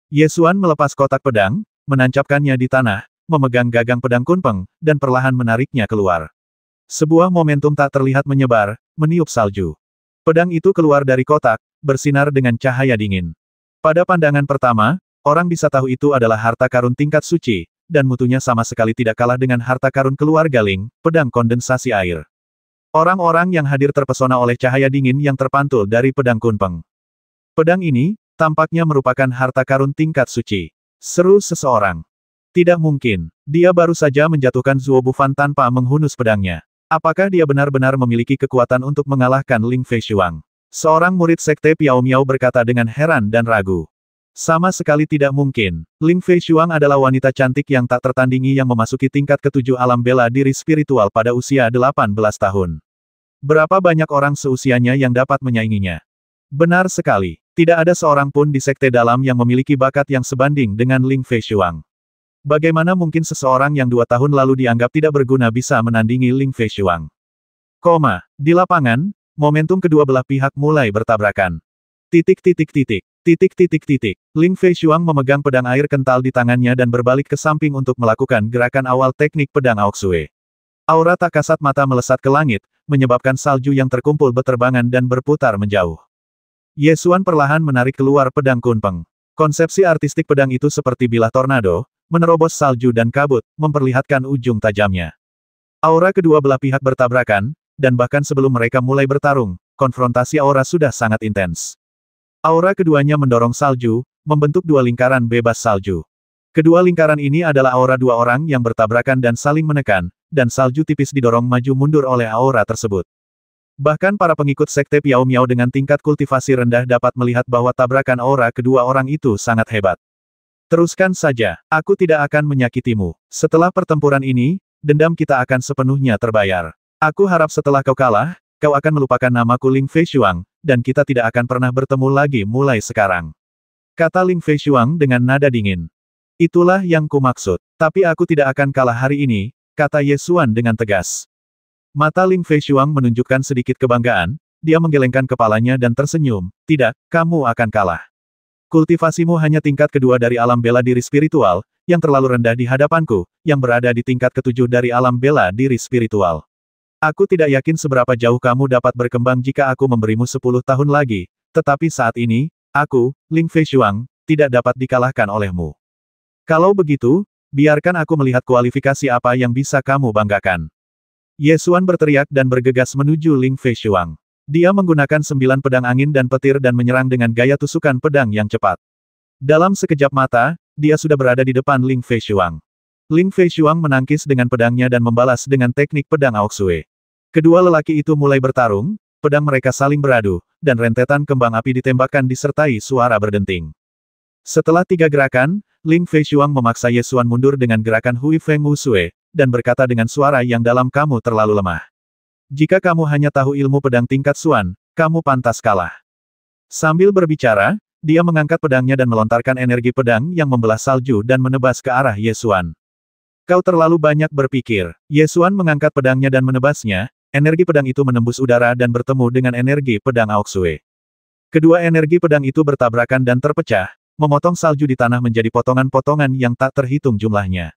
Ye Xuan melepas kotak pedang, menancapkannya di tanah, memegang gagang pedang Kunpeng, dan perlahan menariknya keluar. Sebuah momentum tak terlihat menyebar, meniup salju. Pedang itu keluar dari kotak, bersinar dengan cahaya dingin. Pada pandangan pertama, orang bisa tahu itu adalah harta karun tingkat suci, dan mutunya sama sekali tidak kalah dengan harta karun keluarga Ling, pedang kondensasi air. Orang-orang yang hadir terpesona oleh cahaya dingin yang terpantul dari pedang Kunpeng. Pedang ini, tampaknya merupakan harta karun tingkat suci. Seru seseorang. Tidak mungkin, dia baru saja menjatuhkan Zuo Bufan tanpa menghunus pedangnya. Apakah dia benar-benar memiliki kekuatan untuk mengalahkan Ling Feishuang? Seorang murid sekte Piao Miao berkata dengan heran dan ragu. Sama sekali tidak mungkin. Ling Feishuang adalah wanita cantik yang tak tertandingi yang memasuki tingkat ketujuh alam bela diri spiritual pada usia 18 tahun. Berapa banyak orang seusianya yang dapat menyainginya? Benar sekali. Tidak ada seorang pun di sekte dalam yang memiliki bakat yang sebanding dengan Ling Feishuang. Bagaimana mungkin seseorang yang 2 tahun lalu dianggap tidak berguna bisa menandingi Ling Feishuang? Di lapangan, momentum kedua belah pihak mulai bertabrakan. Ling Feishuang memegang pedang air kental di tangannya dan berbalik ke samping untuk melakukan gerakan awal teknik pedang Aoksue. Aura tak kasat mata melesat ke langit, menyebabkan salju yang terkumpul beterbangan dan berputar menjauh. Ye Xuan perlahan menarik keluar pedang Kunpeng. Konsepsi artistik pedang itu seperti bilah tornado, menerobos salju dan kabut, memperlihatkan ujung tajamnya. Aura kedua belah pihak bertabrakan, dan bahkan sebelum mereka mulai bertarung, konfrontasi aura sudah sangat intens. Aura keduanya mendorong salju, membentuk dua lingkaran bebas salju. Kedua lingkaran ini adalah aura dua orang yang bertabrakan dan saling menekan, dan salju tipis didorong maju mundur oleh aura tersebut. Bahkan para pengikut sekte Piao Miao dengan tingkat kultivasi rendah dapat melihat bahwa tabrakan aura kedua orang itu sangat hebat. Teruskan saja, aku tidak akan menyakitimu. Setelah pertempuran ini, dendam kita akan sepenuhnya terbayar. Aku harap setelah kau kalah, kau akan melupakan namaku Ling Feishuang, dan kita tidak akan pernah bertemu lagi mulai sekarang. Kata Ling Feishuang dengan nada dingin. Itulah yang kumaksud. Tapi aku tidak akan kalah hari ini, kata Ye Xuan dengan tegas. Mata Ling Feishuang menunjukkan sedikit kebanggaan, dia menggelengkan kepalanya dan tersenyum. Tidak, kamu akan kalah. Kultivasimu hanya tingkat kedua dari alam bela diri spiritual, yang terlalu rendah di hadapanku, yang berada di tingkat ketujuh dari alam bela diri spiritual. Aku tidak yakin seberapa jauh kamu dapat berkembang jika aku memberimu 10 tahun lagi, tetapi saat ini, aku, Ling Feishuang, tidak dapat dikalahkan olehmu. Kalau begitu, biarkan aku melihat kualifikasi apa yang bisa kamu banggakan. Ye Xuan berteriak dan bergegas menuju Ling Feishuang. Dia menggunakan 9 pedang angin dan petir dan menyerang dengan gaya tusukan pedang yang cepat. Dalam sekejap mata, dia sudah berada di depan Ling Feishuang. Ling Feishuang menangkis dengan pedangnya dan membalas dengan teknik pedang Aoksue. Kedua lelaki itu mulai bertarung, pedang mereka saling beradu, dan rentetan kembang api ditembakkan disertai suara berdenting. Setelah 3 gerakan, Ling Feishuang memaksa Ye Xuan mundur dengan gerakan Hui Feng Wusue, dan berkata dengan suara yang dalam, kamu terlalu lemah. Jika kamu hanya tahu ilmu pedang tingkat Xuan, kamu pantas kalah. Sambil berbicara, dia mengangkat pedangnya dan melontarkan energi pedang yang membelah salju dan menebas ke arah Ye Xuan. Kau terlalu banyak berpikir. Ye Xuan mengangkat pedangnya dan menebasnya, energi pedang itu menembus udara dan bertemu dengan energi pedang Aoksue. Kedua energi pedang itu bertabrakan dan terpecah, memotong salju di tanah menjadi potongan-potongan yang tak terhitung jumlahnya.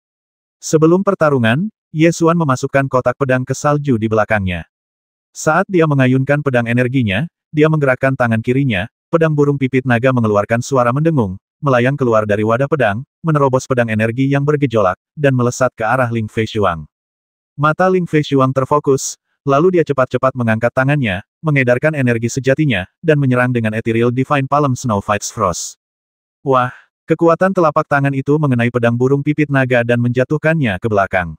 Sebelum pertarungan, Ye Xuan memasukkan kotak pedang ke salju di belakangnya. Saat dia mengayunkan pedang energinya, dia menggerakkan tangan kirinya, pedang burung pipit naga mengeluarkan suara mendengung, melayang keluar dari wadah pedang, menerobos pedang energi yang bergejolak, dan melesat ke arah Ling Feishuang. Mata Ling Feishuang terfokus, lalu dia cepat-cepat mengangkat tangannya, mengedarkan energi sejatinya, dan menyerang dengan Ethereal Divine Palm Snow Fights Frost. Wah, kekuatan telapak tangan itu mengenai pedang burung pipit naga dan menjatuhkannya ke belakang.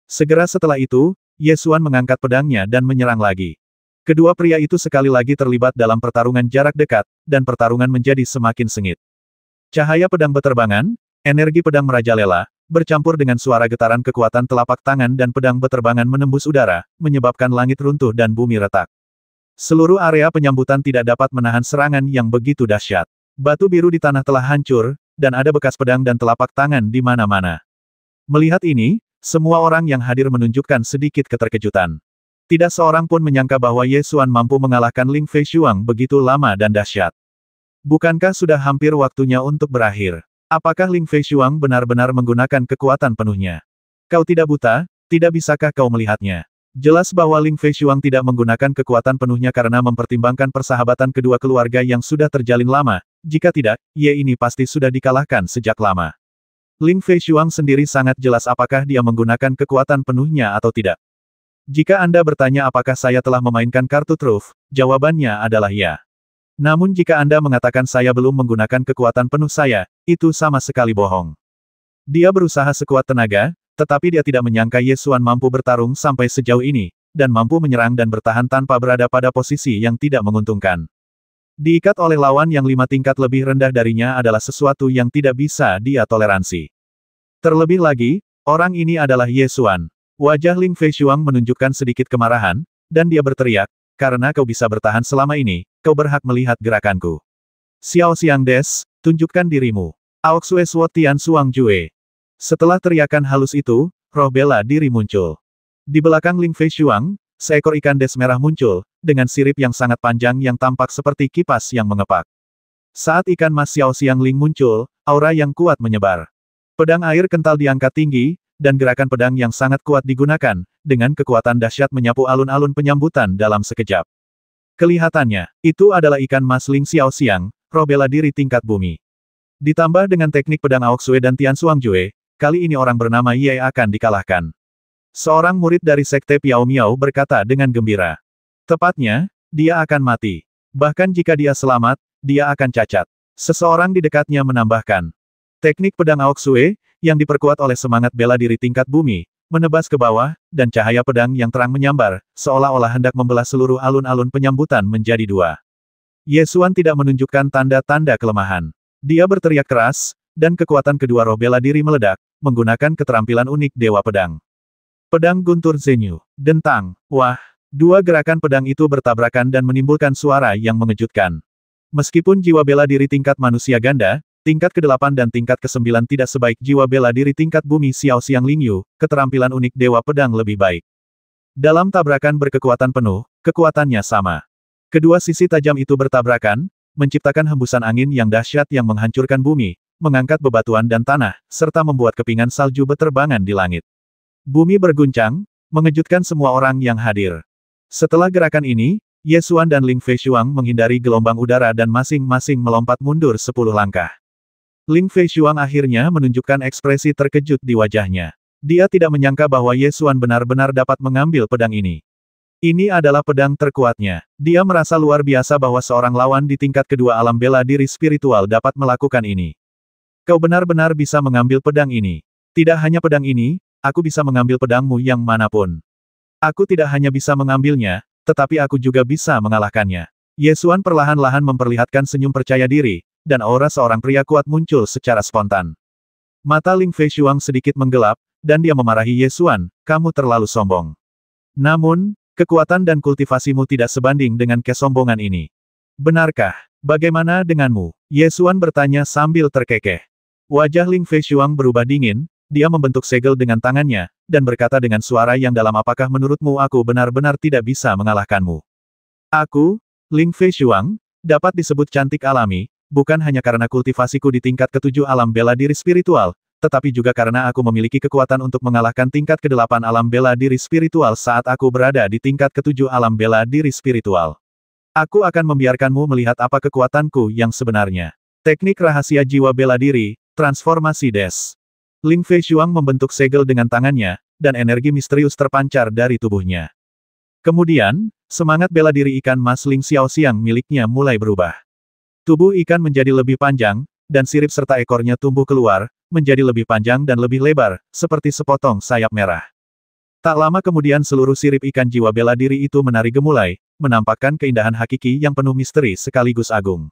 Segera setelah itu, Ye Xuan mengangkat pedangnya dan menyerang lagi. Kedua pria itu sekali lagi terlibat dalam pertarungan jarak dekat, dan pertarungan menjadi semakin sengit. Cahaya pedang beterbangan, energi pedang merajalela, bercampur dengan suara getaran kekuatan telapak tangan dan pedang beterbangan menembus udara, menyebabkan langit runtuh dan bumi retak. Seluruh area penyambutan tidak dapat menahan serangan yang begitu dahsyat. Batu biru di tanah telah hancur, dan ada bekas pedang dan telapak tangan di mana-mana. Melihat ini, semua orang yang hadir menunjukkan sedikit keterkejutan. Tidak seorang pun menyangka bahwa Ye Xuan mampu mengalahkan Ling Feishuang begitu lama dan dahsyat. Bukankah sudah hampir waktunya untuk berakhir? Apakah Ling Feishuang benar-benar menggunakan kekuatan penuhnya? Kau tidak buta, tidak bisakah kau melihatnya? Jelas bahwa Ling Feishuang tidak menggunakan kekuatan penuhnya karena mempertimbangkan persahabatan kedua keluarga yang sudah terjalin lama. Jika tidak, Ye ini pasti sudah dikalahkan sejak lama. Ling Feishuang sendiri sangat jelas apakah dia menggunakan kekuatan penuhnya atau tidak. Jika Anda bertanya apakah saya telah memainkan kartu truf, jawabannya adalah ya. Namun jika Anda mengatakan saya belum menggunakan kekuatan penuh saya, itu sama sekali bohong. Dia berusaha sekuat tenaga, tetapi dia tidak menyangka Ye Xuan mampu bertarung sampai sejauh ini, dan mampu menyerang dan bertahan tanpa berada pada posisi yang tidak menguntungkan. Diikat oleh lawan yang 5 tingkat lebih rendah darinya adalah sesuatu yang tidak bisa dia toleransi. Terlebih lagi, orang ini adalah Ye Xuan. Wajah Ling Feishuang menunjukkan sedikit kemarahan, dan dia berteriak, karena kau bisa bertahan selama ini, kau berhak melihat gerakanku. Xiao Xiang Des, tunjukkan dirimu. Aoxue Suo Tian Suang Jue. Setelah teriakan halus itu, roh bela diri muncul. Di belakang Ling Feishuang, seekor ikan des merah muncul, dengan sirip yang sangat panjang yang tampak seperti kipas yang mengepak. Saat ikan mas Xiao Xiang Ling muncul, aura yang kuat menyebar. Pedang air kental diangkat tinggi, dan gerakan pedang yang sangat kuat digunakan, dengan kekuatan dahsyat menyapu alun-alun penyambutan dalam sekejap. Kelihatannya, itu adalah ikan mas Ling Xiao Xiang, roh bela diri tingkat bumi. Ditambah dengan teknik pedang Aoxue dan Tian Suang Jue, kali ini orang bernama Ye akan dikalahkan. Seorang murid dari Sekte Piao Miao berkata dengan gembira. Tepatnya, dia akan mati. Bahkan jika dia selamat, dia akan cacat. Seseorang di dekatnya menambahkan. Teknik pedang Aoxue, yang diperkuat oleh semangat bela diri tingkat bumi, menebas ke bawah, dan cahaya pedang yang terang menyambar, seolah-olah hendak membelah seluruh alun-alun penyambutan menjadi dua. Ye Xuan tidak menunjukkan tanda-tanda kelemahan. Dia berteriak keras, dan kekuatan kedua roh bela diri meledak, menggunakan keterampilan unik Dewa Pedang. Pedang Guntur Zenyu. Dentang. Wah! Dua gerakan pedang itu bertabrakan dan menimbulkan suara yang mengejutkan. Meskipun jiwa bela diri tingkat manusia ganda, tingkat ke-8 dan tingkat ke-9 tidak sebaik jiwa bela diri tingkat bumi Xiao Xiang Lingyu, keterampilan unik Dewa Pedang lebih baik. Dalam tabrakan berkekuatan penuh, kekuatannya sama. Kedua sisi tajam itu bertabrakan, menciptakan hembusan angin yang dahsyat yang menghancurkan bumi, mengangkat bebatuan dan tanah, serta membuat kepingan salju beterbangan di langit. Bumi berguncang, mengejutkan semua orang yang hadir. Setelah gerakan ini, Ye Xuan dan Ling Feishuang menghindari gelombang udara dan masing-masing melompat mundur 10 langkah. Ling Feishuang akhirnya menunjukkan ekspresi terkejut di wajahnya. Dia tidak menyangka bahwa Ye Xuan benar-benar dapat mengambil pedang ini. Ini adalah pedang terkuatnya. Dia merasa luar biasa bahwa seorang lawan di tingkat kedua alam bela diri spiritual dapat melakukan ini. Kau benar-benar bisa mengambil pedang ini. Tidak hanya pedang ini, aku bisa mengambil pedangmu yang manapun. Aku tidak hanya bisa mengambilnya, tetapi aku juga bisa mengalahkannya. Ye Xuan perlahan-lahan memperlihatkan senyum percaya diri, dan aura seorang pria kuat muncul secara spontan. Mata Ling Feishuang sedikit menggelap, dan dia memarahi Ye Xuan, kamu terlalu sombong. Namun, kekuatan dan kultivasimu tidak sebanding dengan kesombongan ini. Benarkah? Bagaimana denganmu? Ye Xuan bertanya sambil terkekeh. Wajah Ling Feishuang berubah dingin, dia membentuk segel dengan tangannya, dan berkata dengan suara yang dalam apakah menurutmu aku benar-benar tidak bisa mengalahkanmu? Aku, Ling Feishuang, dapat disebut cantik alami, bukan hanya karena kultivasiku di tingkat ke-7 alam bela diri spiritual, tetapi juga karena aku memiliki kekuatan untuk mengalahkan tingkat ke-8 alam bela diri spiritual saat aku berada di tingkat ke-7 alam bela diri spiritual. Aku akan membiarkanmu melihat apa kekuatanku yang sebenarnya. Teknik rahasia jiwa bela diri, transformasi des. Ling Feishuang membentuk segel dengan tangannya, dan energi misterius terpancar dari tubuhnya. Kemudian, semangat bela diri ikan mas Ling Xiao Xiang miliknya mulai berubah. Tubuh ikan menjadi lebih panjang, dan sirip serta ekornya tumbuh keluar, menjadi lebih panjang dan lebih lebar, seperti sepotong sayap merah. Tak lama kemudian seluruh sirip ikan jiwa bela diri itu menari gemulai, menampakkan keindahan hakiki yang penuh misteri sekaligus agung.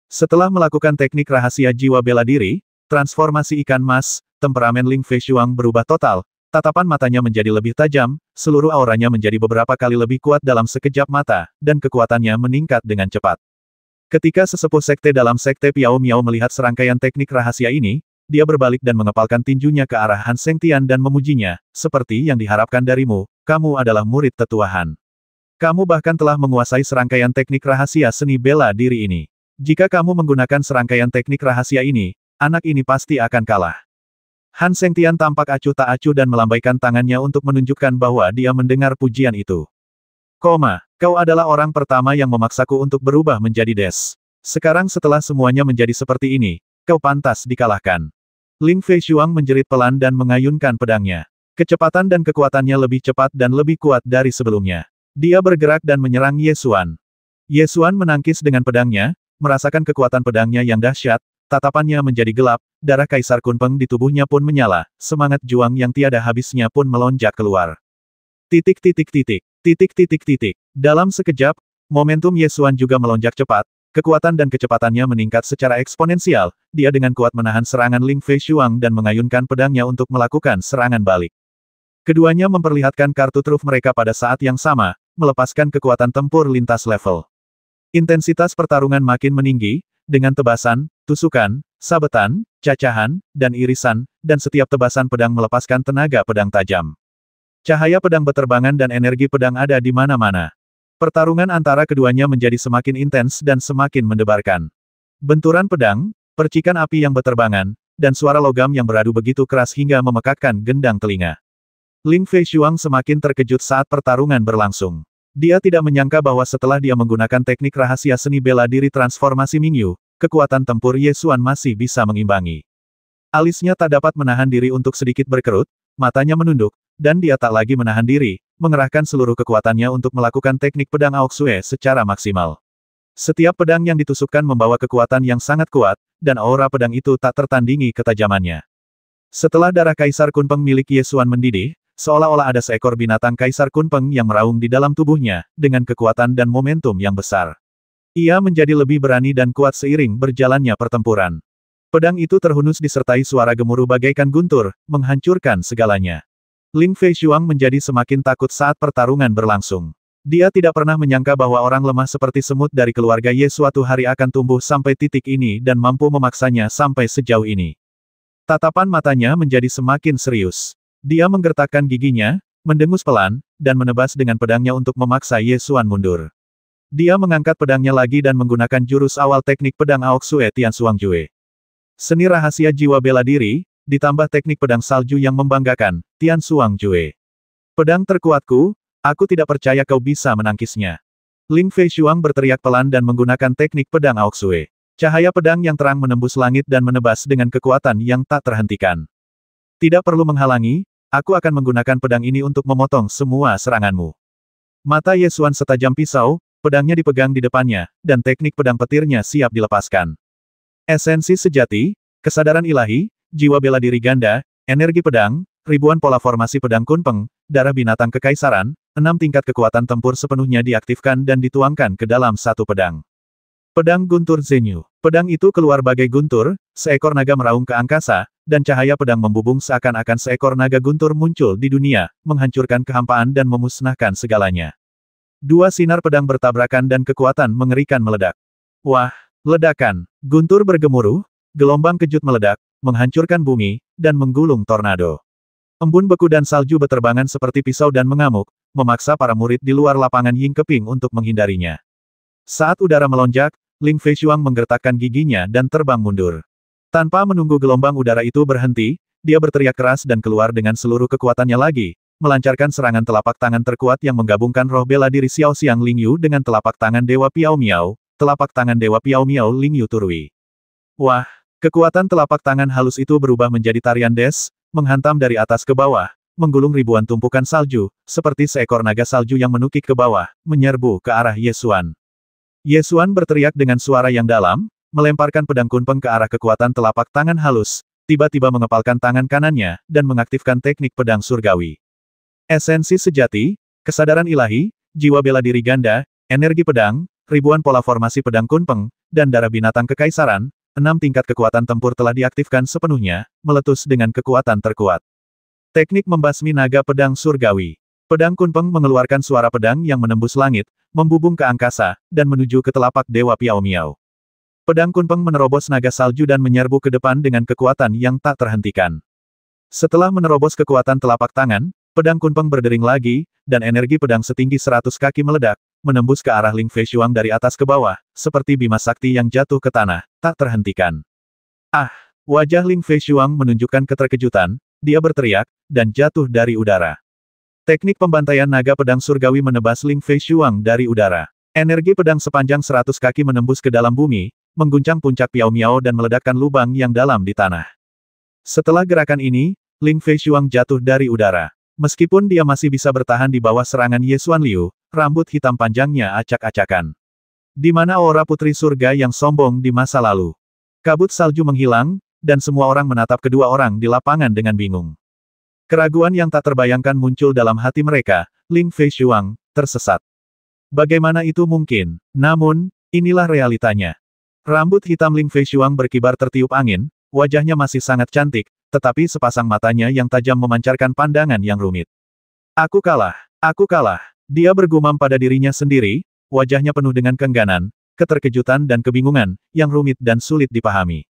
Setelah melakukan teknik rahasia jiwa bela diri, transformasi ikan mas, temperamen Ling Feishuang berubah total, tatapan matanya menjadi lebih tajam, seluruh auranya menjadi beberapa kali lebih kuat dalam sekejap mata, dan kekuatannya meningkat dengan cepat. Ketika sesepuh sekte dalam Sekte Piao Miao melihat serangkaian teknik rahasia ini, dia berbalik dan mengepalkan tinjunya ke arah Han Sengtian dan memujinya, seperti yang diharapkan darimu, kamu adalah murid tetua Han. Kamu bahkan telah menguasai serangkaian teknik rahasia seni bela diri ini. Jika kamu menggunakan serangkaian teknik rahasia ini, anak ini pasti akan kalah. Han Sengtian tampak acuh tak acuh dan melambaikan tangannya untuk menunjukkan bahwa dia mendengar pujian itu. Kau adalah orang pertama yang memaksaku untuk berubah menjadi Des. Sekarang setelah semuanya menjadi seperti ini, kau pantas dikalahkan. Ling Feishuang menjerit pelan dan mengayunkan pedangnya. Kecepatan dan kekuatannya lebih cepat dan lebih kuat dari sebelumnya. Dia bergerak dan menyerang Ye Xuan. Ye Xuan menangkis dengan pedangnya, merasakan kekuatan pedangnya yang dahsyat, tatapannya menjadi gelap, darah Kaisar Kunpeng di tubuhnya pun menyala, semangat juang yang tiada habisnya pun melonjak keluar. Dalam sekejap, momentum Ye Xuan juga melonjak cepat, kekuatan dan kecepatannya meningkat secara eksponensial, dia dengan kuat menahan serangan Ling Feishuang dan mengayunkan pedangnya untuk melakukan serangan balik. Keduanya memperlihatkan kartu truf mereka pada saat yang sama, melepaskan kekuatan tempur lintas level. Intensitas pertarungan makin meninggi, dengan tebasan, tusukan, sabetan, cacahan, dan irisan, dan setiap tebasan pedang melepaskan tenaga pedang tajam. Cahaya pedang beterbangan dan energi pedang ada di mana-mana. Pertarungan antara keduanya menjadi semakin intens dan semakin mendebarkan. Benturan pedang, percikan api yang beterbangan, dan suara logam yang beradu begitu keras hingga memekakkan gendang telinga. Ling Feishuang semakin terkejut saat pertarungan berlangsung. Dia tidak menyangka bahwa setelah dia menggunakan teknik rahasia seni bela diri transformasi Mingyu, kekuatan tempur Ye Xuan masih bisa mengimbangi. Alisnya tak dapat menahan diri untuk sedikit berkerut, matanya menunduk, dan dia tak lagi menahan diri, mengerahkan seluruh kekuatannya untuk melakukan teknik pedang Aoxue secara maksimal. Setiap pedang yang ditusukkan membawa kekuatan yang sangat kuat, dan aura pedang itu tak tertandingi ketajamannya. Setelah darah Kaisar Kunpeng milik Ye Xuan mendidih, seolah-olah ada seekor binatang Kaisar Kunpeng yang meraung di dalam tubuhnya, dengan kekuatan dan momentum yang besar. Ia menjadi lebih berani dan kuat seiring berjalannya pertempuran. Pedang itu terhunus disertai suara gemuruh bagaikan guntur, menghancurkan segalanya. Ling Feishuang menjadi semakin takut saat pertarungan berlangsung. Dia tidak pernah menyangka bahwa orang lemah seperti semut dari keluarga Ye suatu hari akan tumbuh sampai titik ini dan mampu memaksanya sampai sejauh ini. Tatapan matanya menjadi semakin serius. Dia menggertakkan giginya, mendengus pelan, dan menebas dengan pedangnya untuk memaksa Ye Xuan mundur. Dia mengangkat pedangnya lagi dan menggunakan jurus awal teknik pedang Aoxue Tian Suang Jue. Seni rahasia jiwa bela diri, ditambah teknik pedang salju yang membanggakan, Tian Suang Jue. Pedang terkuatku, aku tidak percaya kau bisa menangkisnya. Ling Feishuang berteriak pelan dan menggunakan teknik pedang Aoxue. Cahaya pedang yang terang menembus langit dan menebas dengan kekuatan yang tak terhentikan. Tidak perlu menghalangi, aku akan menggunakan pedang ini untuk memotong semua seranganmu. Mata Ye Xuan setajam pisau, pedangnya dipegang di depannya, dan teknik pedang petirnya siap dilepaskan. Esensi sejati, kesadaran ilahi, jiwa bela diri ganda, energi pedang, ribuan pola formasi pedang kunpeng, darah binatang kekaisaran, 6 tingkat kekuatan tempur sepenuhnya diaktifkan dan dituangkan ke dalam satu pedang. Pedang Guntur Zenyu. Pedang itu keluar bagai guntur, seekor naga meraung ke angkasa, dan cahaya pedang membubung seakan-akan seekor naga guntur muncul di dunia, menghancurkan kehampaan dan memusnahkan segalanya. Dua sinar pedang bertabrakan dan kekuatan mengerikan meledak. Wah, ledakan. Guntur bergemuruh, gelombang kejut meledak, menghancurkan bumi, dan menggulung tornado. Embun beku dan salju beterbangan seperti pisau dan mengamuk, memaksa para murid di luar lapangan Ying Keping untuk menghindarinya. Saat udara melonjak, Ling Feishuang menggertakkan giginya dan terbang mundur. Tanpa menunggu gelombang udara itu berhenti, dia berteriak keras dan keluar dengan seluruh kekuatannya lagi, melancarkan serangan telapak tangan terkuat yang menggabungkan roh bela diri Xiao Xiang Ling Yu dengan telapak tangan Dewa Piao Miao, telapak tangan Dewa Piao Miao Ling Yu Turui. Wah! Kekuatan telapak tangan halus itu berubah menjadi tarian des, menghantam dari atas ke bawah, menggulung ribuan tumpukan salju, seperti seekor naga salju yang menukik ke bawah, menyerbu ke arah Ye Xuan. Ye Xuan berteriak dengan suara yang dalam, melemparkan pedang kunpeng ke arah kekuatan telapak tangan halus, tiba-tiba mengepalkan tangan kanannya, dan mengaktifkan teknik pedang surgawi. Esensi sejati, kesadaran ilahi, jiwa bela diri ganda, energi pedang, ribuan pola formasi pedang kunpeng, dan darah binatang kekaisaran, 6 tingkat kekuatan tempur telah diaktifkan sepenuhnya, meletus dengan kekuatan terkuat. Teknik membasmi naga pedang surgawi. Pedang kunpeng mengeluarkan suara pedang yang menembus langit, membubung ke angkasa, dan menuju ke telapak Dewa Piao Miao. Pedang kunpeng menerobos naga salju dan menyerbu ke depan dengan kekuatan yang tak terhentikan. Setelah menerobos kekuatan telapak tangan, pedang kunpeng berdering lagi, dan energi pedang setinggi 100 kaki meledak, menembus ke arah Ling Feishuang dari atas ke bawah, seperti bima sakti yang jatuh ke tanah, tak terhentikan. Ah! Wajah Ling Feishuang menunjukkan keterkejutan, dia berteriak, dan jatuh dari udara. Teknik pembantaian naga pedang surgawi menebas Ling Feishuang dari udara. Energi pedang sepanjang 100 kaki menembus ke dalam bumi, mengguncang puncak Piao Miao dan meledakkan lubang yang dalam di tanah. Setelah gerakan ini, Ling Feishuang jatuh dari udara. Meskipun dia masih bisa bertahan di bawah serangan Ye Xuanliu, rambut hitam panjangnya acak-acakan. Di mana aura putri surga yang sombong di masa lalu? Kabut salju menghilang, dan semua orang menatap kedua orang di lapangan dengan bingung. Keraguan yang tak terbayangkan muncul dalam hati mereka, Ling Feishuang tersesat. Bagaimana itu mungkin? Namun, inilah realitanya. Rambut hitam Ling Feishuang berkibar tertiup angin, wajahnya masih sangat cantik, tetapi sepasang matanya yang tajam memancarkan pandangan yang rumit. Aku kalah, aku kalah. Dia bergumam pada dirinya sendiri, wajahnya penuh dengan keengganan, keterkejutan dan kebingungan, yang rumit dan sulit dipahami.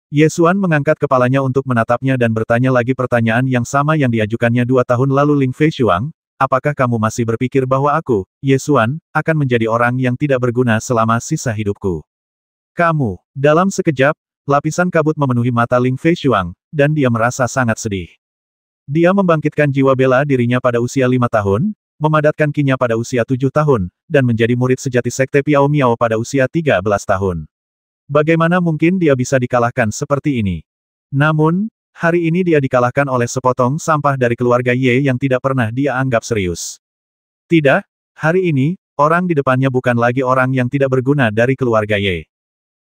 Ye Xuan mengangkat kepalanya untuk menatapnya dan bertanya lagi pertanyaan yang sama yang diajukannya 2 tahun lalu. Ling Feishuang, apakah kamu masih berpikir bahwa aku, Ye Xuan, akan menjadi orang yang tidak berguna selama sisa hidupku? Kamu. Dalam sekejap, lapisan kabut memenuhi mata Ling Feishuang, dan dia merasa sangat sedih. Dia membangkitkan jiwa bela dirinya pada usia 5 tahun, memadatkan kinya pada usia 7 tahun, dan menjadi murid sejati Sekte Piao Miao pada usia 13 tahun. Bagaimana mungkin dia bisa dikalahkan seperti ini? Namun, hari ini dia dikalahkan oleh sepotong sampah dari keluarga Ye yang tidak pernah dia anggap serius. Tidak, hari ini, orang di depannya bukan lagi orang yang tidak berguna dari keluarga Ye.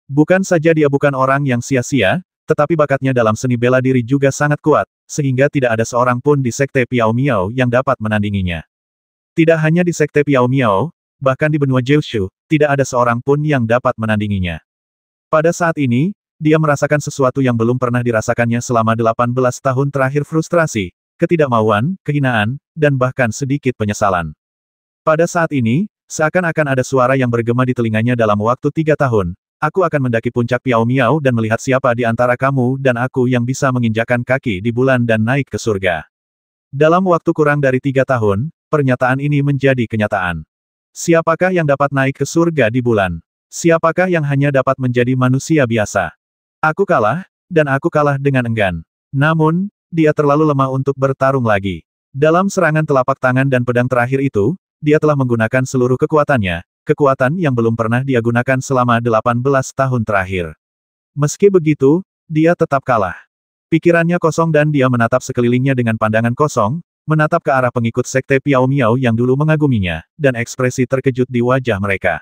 Bukan saja dia bukan orang yang sia-sia, tetapi bakatnya dalam seni bela diri juga sangat kuat, sehingga tidak ada seorang pun di Sekte Piao Miao yang dapat menandinginya. Tidak hanya di Sekte Piao Miao, bahkan di benua Jiushu, tidak ada seorang pun yang dapat menandinginya. Pada saat ini, dia merasakan sesuatu yang belum pernah dirasakannya selama 18 tahun terakhir: frustrasi, ketidakmauan, kehinaan, dan bahkan sedikit penyesalan. Pada saat ini, seakan-akan ada suara yang bergema di telinganya dalam waktu 3 tahun, aku akan mendaki puncak Piao Miao dan melihat siapa di antara kamu dan aku yang bisa menginjakan kaki di bulan dan naik ke surga. Dalam waktu kurang dari 3 tahun, pernyataan ini menjadi kenyataan. Siapakah yang dapat naik ke surga di bulan? Siapakah yang hanya dapat menjadi manusia biasa? Aku kalah, dan aku kalah dengan enggan. Namun, dia terlalu lemah untuk bertarung lagi. Dalam serangan telapak tangan dan pedang terakhir itu, dia telah menggunakan seluruh kekuatannya, kekuatan yang belum pernah dia gunakan selama 18 tahun terakhir. Meski begitu, dia tetap kalah. Pikirannya kosong dan dia menatap sekelilingnya dengan pandangan kosong, menatap ke arah pengikut Sekte Piao Miao yang dulu mengaguminya, dan ekspresi terkejut di wajah mereka.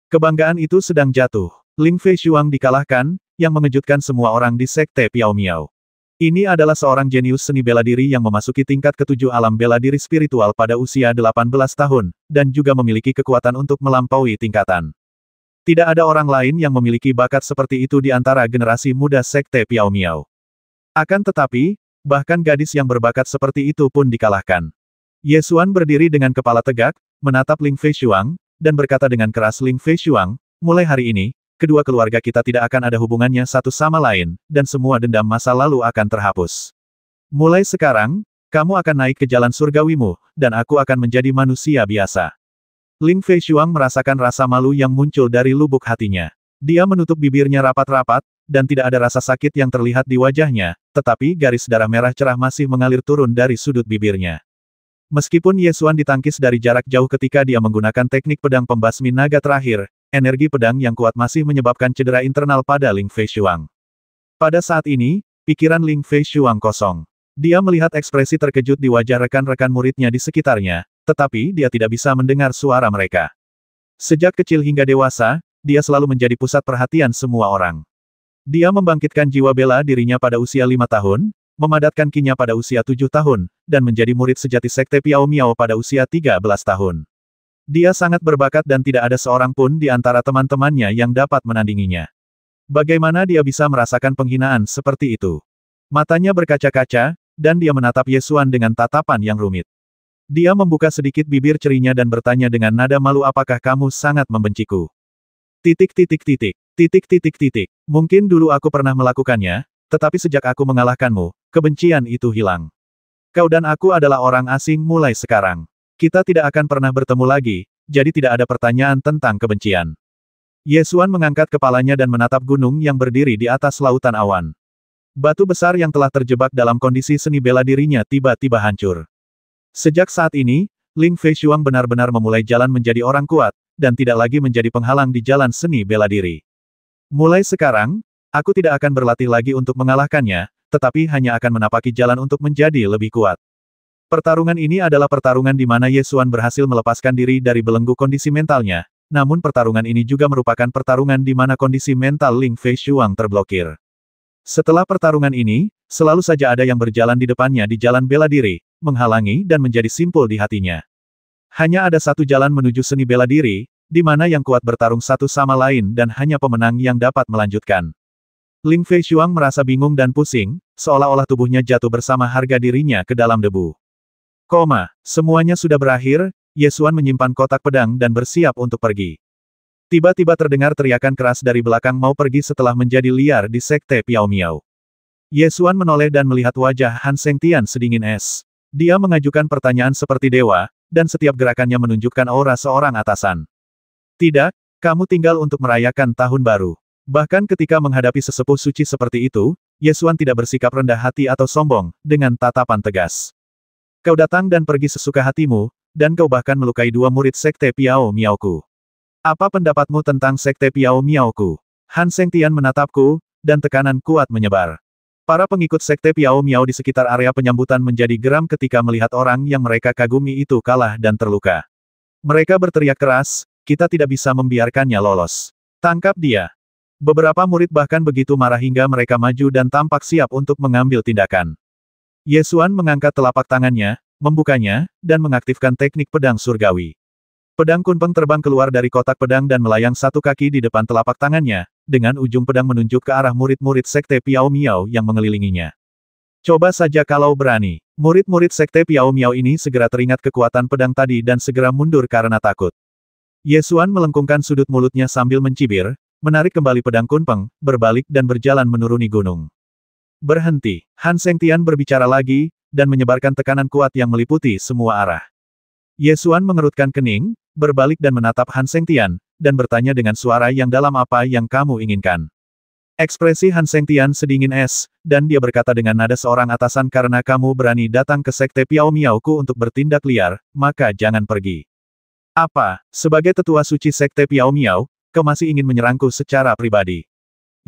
Kebanggaan itu sedang jatuh. Ling Feishuang dikalahkan, yang mengejutkan semua orang di Sekte Piao Miao. Ini adalah seorang jenius seni bela diri yang memasuki tingkat ke-7 alam bela diri spiritual pada usia 18 tahun, dan juga memiliki kekuatan untuk melampaui tingkatan. Tidak ada orang lain yang memiliki bakat seperti itu di antara generasi muda Sekte Piao Miao. Akan tetapi, bahkan gadis yang berbakat seperti itu pun dikalahkan. Ye Xuan berdiri dengan kepala tegak, menatap Ling Feishuang, dan berkata dengan keras, Ling Feishuang, mulai hari ini, kedua keluarga kita tidak akan ada hubungannya satu sama lain, dan semua dendam masa lalu akan terhapus. Mulai sekarang, kamu akan naik ke jalan surgawimu, dan aku akan menjadi manusia biasa. Ling Feishuang merasakan rasa malu yang muncul dari lubuk hatinya. Dia menutup bibirnya rapat-rapat, dan tidak ada rasa sakit yang terlihat di wajahnya, tetapi garis darah merah cerah masih mengalir turun dari sudut bibirnya. Meskipun Ye Xuan ditangkis dari jarak jauh ketika dia menggunakan teknik pedang pembasmi naga terakhir, energi pedang yang kuat masih menyebabkan cedera internal pada Ling Feishuang. Pada saat ini, pikiran Ling Feishuang kosong. Dia melihat ekspresi terkejut di wajah rekan-rekan muridnya di sekitarnya, tetapi dia tidak bisa mendengar suara mereka. Sejak kecil hingga dewasa, dia selalu menjadi pusat perhatian semua orang. Dia membangkitkan jiwa bela dirinya pada usia 5 tahun, memadatkan kinya pada usia 7 tahun, dan menjadi murid sejati Sekte Piao Miao pada usia 13 tahun. Dia sangat berbakat dan tidak ada seorang pun di antara teman-temannya yang dapat menandinginya. Bagaimana dia bisa merasakan penghinaan seperti itu? Matanya berkaca-kaca, dan dia menatap Ye Xuan dengan tatapan yang rumit. Dia membuka sedikit bibir cerinya dan bertanya dengan nada malu, apakah kamu sangat membenciku? Mungkin dulu aku pernah melakukannya, tetapi sejak aku mengalahkanmu, kebencian itu hilang. Kau dan aku adalah orang asing mulai sekarang. Kita tidak akan pernah bertemu lagi, jadi tidak ada pertanyaan tentang kebencian. Ye Xuan mengangkat kepalanya dan menatap gunung yang berdiri di atas lautan awan. Batu besar yang telah terjebak dalam kondisi seni bela dirinya tiba-tiba hancur. Sejak saat ini, Ling Feishuang benar-benar memulai jalan menjadi orang kuat, dan tidak lagi menjadi penghalang di jalan seni bela diri. Mulai sekarang, aku tidak akan berlatih lagi untuk mengalahkannya, tetapi hanya akan menapaki jalan untuk menjadi lebih kuat. Pertarungan ini adalah pertarungan di mana Ye Xuan berhasil melepaskan diri dari belenggu kondisi mentalnya, namun pertarungan ini juga merupakan pertarungan di mana kondisi mental Ling Feishuang terblokir. Setelah pertarungan ini, selalu saja ada yang berjalan di depannya di jalan bela diri, menghalangi dan menjadi simpul di hatinya. Hanya ada satu jalan menuju seni bela diri, di mana yang kuat bertarung satu sama lain dan hanya pemenang yang dapat melanjutkan. Ling Feishuang merasa bingung dan pusing, seolah-olah tubuhnya jatuh bersama harga dirinya ke dalam debu. Semuanya sudah berakhir, Ye Xuan menyimpan kotak pedang dan bersiap untuk pergi. Tiba-tiba terdengar teriakan keras dari belakang mau pergi setelah menjadi liar di sekte Piao Miao. Ye Xuan menoleh dan melihat wajah Han Sengtian sedingin es. Dia mengajukan pertanyaan seperti dewa, dan setiap gerakannya menunjukkan aura seorang atasan. Tidak, kamu tinggal untuk merayakan tahun baru. Bahkan ketika menghadapi sesepuh suci seperti itu, Ye Xuan tidak bersikap rendah hati atau sombong, dengan tatapan tegas. Kau datang dan pergi sesuka hatimu, dan kau bahkan melukai dua murid sekte Piao Miaoku. Apa pendapatmu tentang sekte Piao Miaoku? Han Sengtian menatapku, dan tekanan kuat menyebar. Para pengikut sekte Piao Miao di sekitar area penyambutan menjadi geram ketika melihat orang yang mereka kagumi itu kalah dan terluka. Mereka berteriak keras, kita tidak bisa membiarkannya lolos. Tangkap dia. Beberapa murid bahkan begitu marah hingga mereka maju dan tampak siap untuk mengambil tindakan. Ye Xuan mengangkat telapak tangannya, membukanya, dan mengaktifkan teknik pedang surgawi. Pedang kunpeng terbang keluar dari kotak pedang dan melayang satu kaki di depan telapak tangannya, dengan ujung pedang menunjuk ke arah murid-murid sekte Piao Miao yang mengelilinginya. Coba saja kalau berani. Murid-murid sekte Piao Miao ini segera teringat kekuatan pedang tadi dan segera mundur karena takut. Ye Xuan melengkungkan sudut mulutnya sambil mencibir, menarik kembali pedang kunpeng, berbalik dan berjalan menuruni gunung. Berhenti. Han Sengtian berbicara lagi, dan menyebarkan tekanan kuat yang meliputi semua arah. Ye Xuan mengerutkan kening, berbalik dan menatap Han Sengtian, dan bertanya dengan suara yang dalam apa yang kamu inginkan. Ekspresi Han Sengtian sedingin es, dan dia berkata dengan nada seorang atasan karena kamu berani datang ke sekte Piao Miaoku untuk bertindak liar, maka jangan pergi. Apa, sebagai tetua suci sekte Piao Miao, kau masih ingin menyerangku secara pribadi?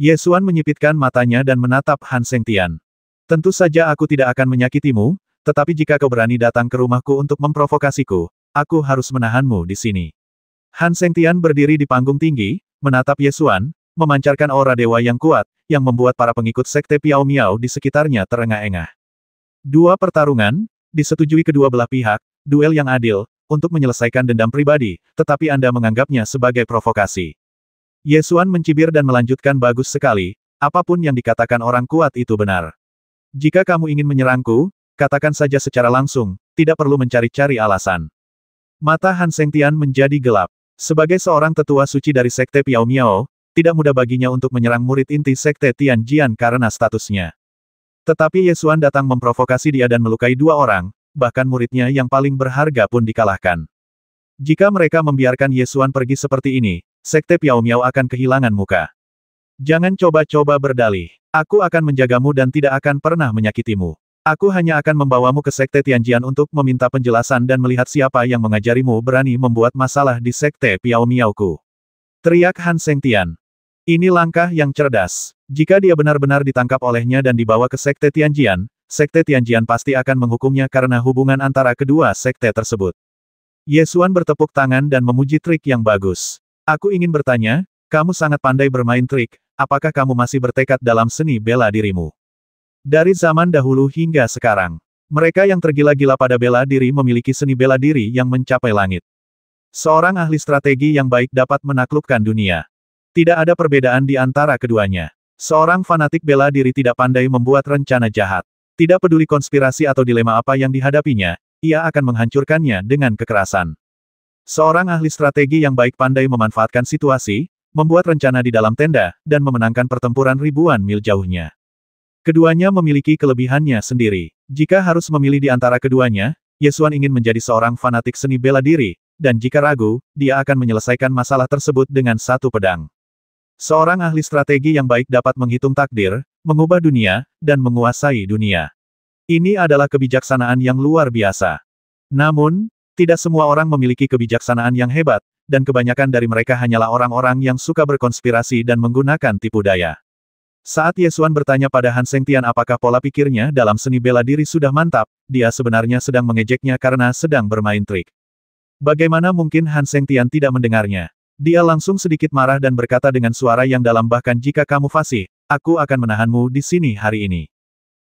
Ye Xuan menyipitkan matanya dan menatap Han Sengtian. Tentu saja aku tidak akan menyakitimu, tetapi jika kau berani datang ke rumahku untuk memprovokasiku, aku harus menahanmu di sini. Han Sengtian berdiri di panggung tinggi, menatap Ye Xuan, memancarkan aura dewa yang kuat, yang membuat para pengikut sekte Piao Miao di sekitarnya terengah-engah. Dua pertarungan, disetujui kedua belah pihak, duel yang adil, untuk menyelesaikan dendam pribadi, tetapi Anda menganggapnya sebagai provokasi. Ye Xuan mencibir dan melanjutkan bagus sekali, apapun yang dikatakan orang kuat itu benar. Jika kamu ingin menyerangku, katakan saja secara langsung, tidak perlu mencari-cari alasan. Mata Han Sengtian menjadi gelap. Sebagai seorang tetua suci dari sekte Piao Miao, tidak mudah baginya untuk menyerang murid inti sekte Tianjian karena statusnya. Tetapi Ye Xuan datang memprovokasi dia dan melukai dua orang, bahkan muridnya yang paling berharga pun dikalahkan. Jika mereka membiarkan Ye Xuan pergi seperti ini, sekte Piao Miao akan kehilangan muka. Jangan coba-coba berdalih. Aku akan menjagamu dan tidak akan pernah menyakitimu. Aku hanya akan membawamu ke sekte Tianjian untuk meminta penjelasan dan melihat siapa yang mengajarimu berani membuat masalah di sekte Piao Miaoku. Teriak Han Sengtian. Ini langkah yang cerdas. Jika dia benar-benar ditangkap olehnya dan dibawa ke sekte Tianjian pasti akan menghukumnya karena hubungan antara kedua sekte tersebut. Ye Xuan bertepuk tangan dan memuji trik yang bagus. Aku ingin bertanya, kamu sangat pandai bermain trik, apakah kamu masih bertekad dalam seni bela dirimu? Dari zaman dahulu hingga sekarang, mereka yang tergila-gila pada bela diri memiliki seni bela diri yang mencapai langit. Seorang ahli strategi yang baik dapat menaklukkan dunia. Tidak ada perbedaan di antara keduanya. Seorang fanatik bela diri tidak pandai membuat rencana jahat. Tidak peduli konspirasi atau dilema apa yang dihadapinya, ia akan menghancurkannya dengan kekerasan. Seorang ahli strategi yang baik pandai memanfaatkan situasi, membuat rencana di dalam tenda, dan memenangkan pertempuran ribuan mil jauhnya. Keduanya memiliki kelebihannya sendiri. Jika harus memilih di antara keduanya, Ye Xuan ingin menjadi seorang fanatik seni bela diri, dan jika ragu, dia akan menyelesaikan masalah tersebut dengan satu pedang. Seorang ahli strategi yang baik dapat menghitung takdir, mengubah dunia, dan menguasai dunia. Ini adalah kebijaksanaan yang luar biasa. Namun, tidak semua orang memiliki kebijaksanaan yang hebat, dan kebanyakan dari mereka hanyalah orang-orang yang suka berkonspirasi dan menggunakan tipu daya. Saat Ye Xuan bertanya pada Han Sengtian apakah pola pikirnya dalam seni bela diri sudah mantap, dia sebenarnya sedang mengejeknya karena sedang bermain trik. Bagaimana mungkin Han Sengtian tidak mendengarnya? Dia langsung sedikit marah dan berkata dengan suara yang dalam bahkan jika kamu fasih, aku akan menahanmu di sini hari ini.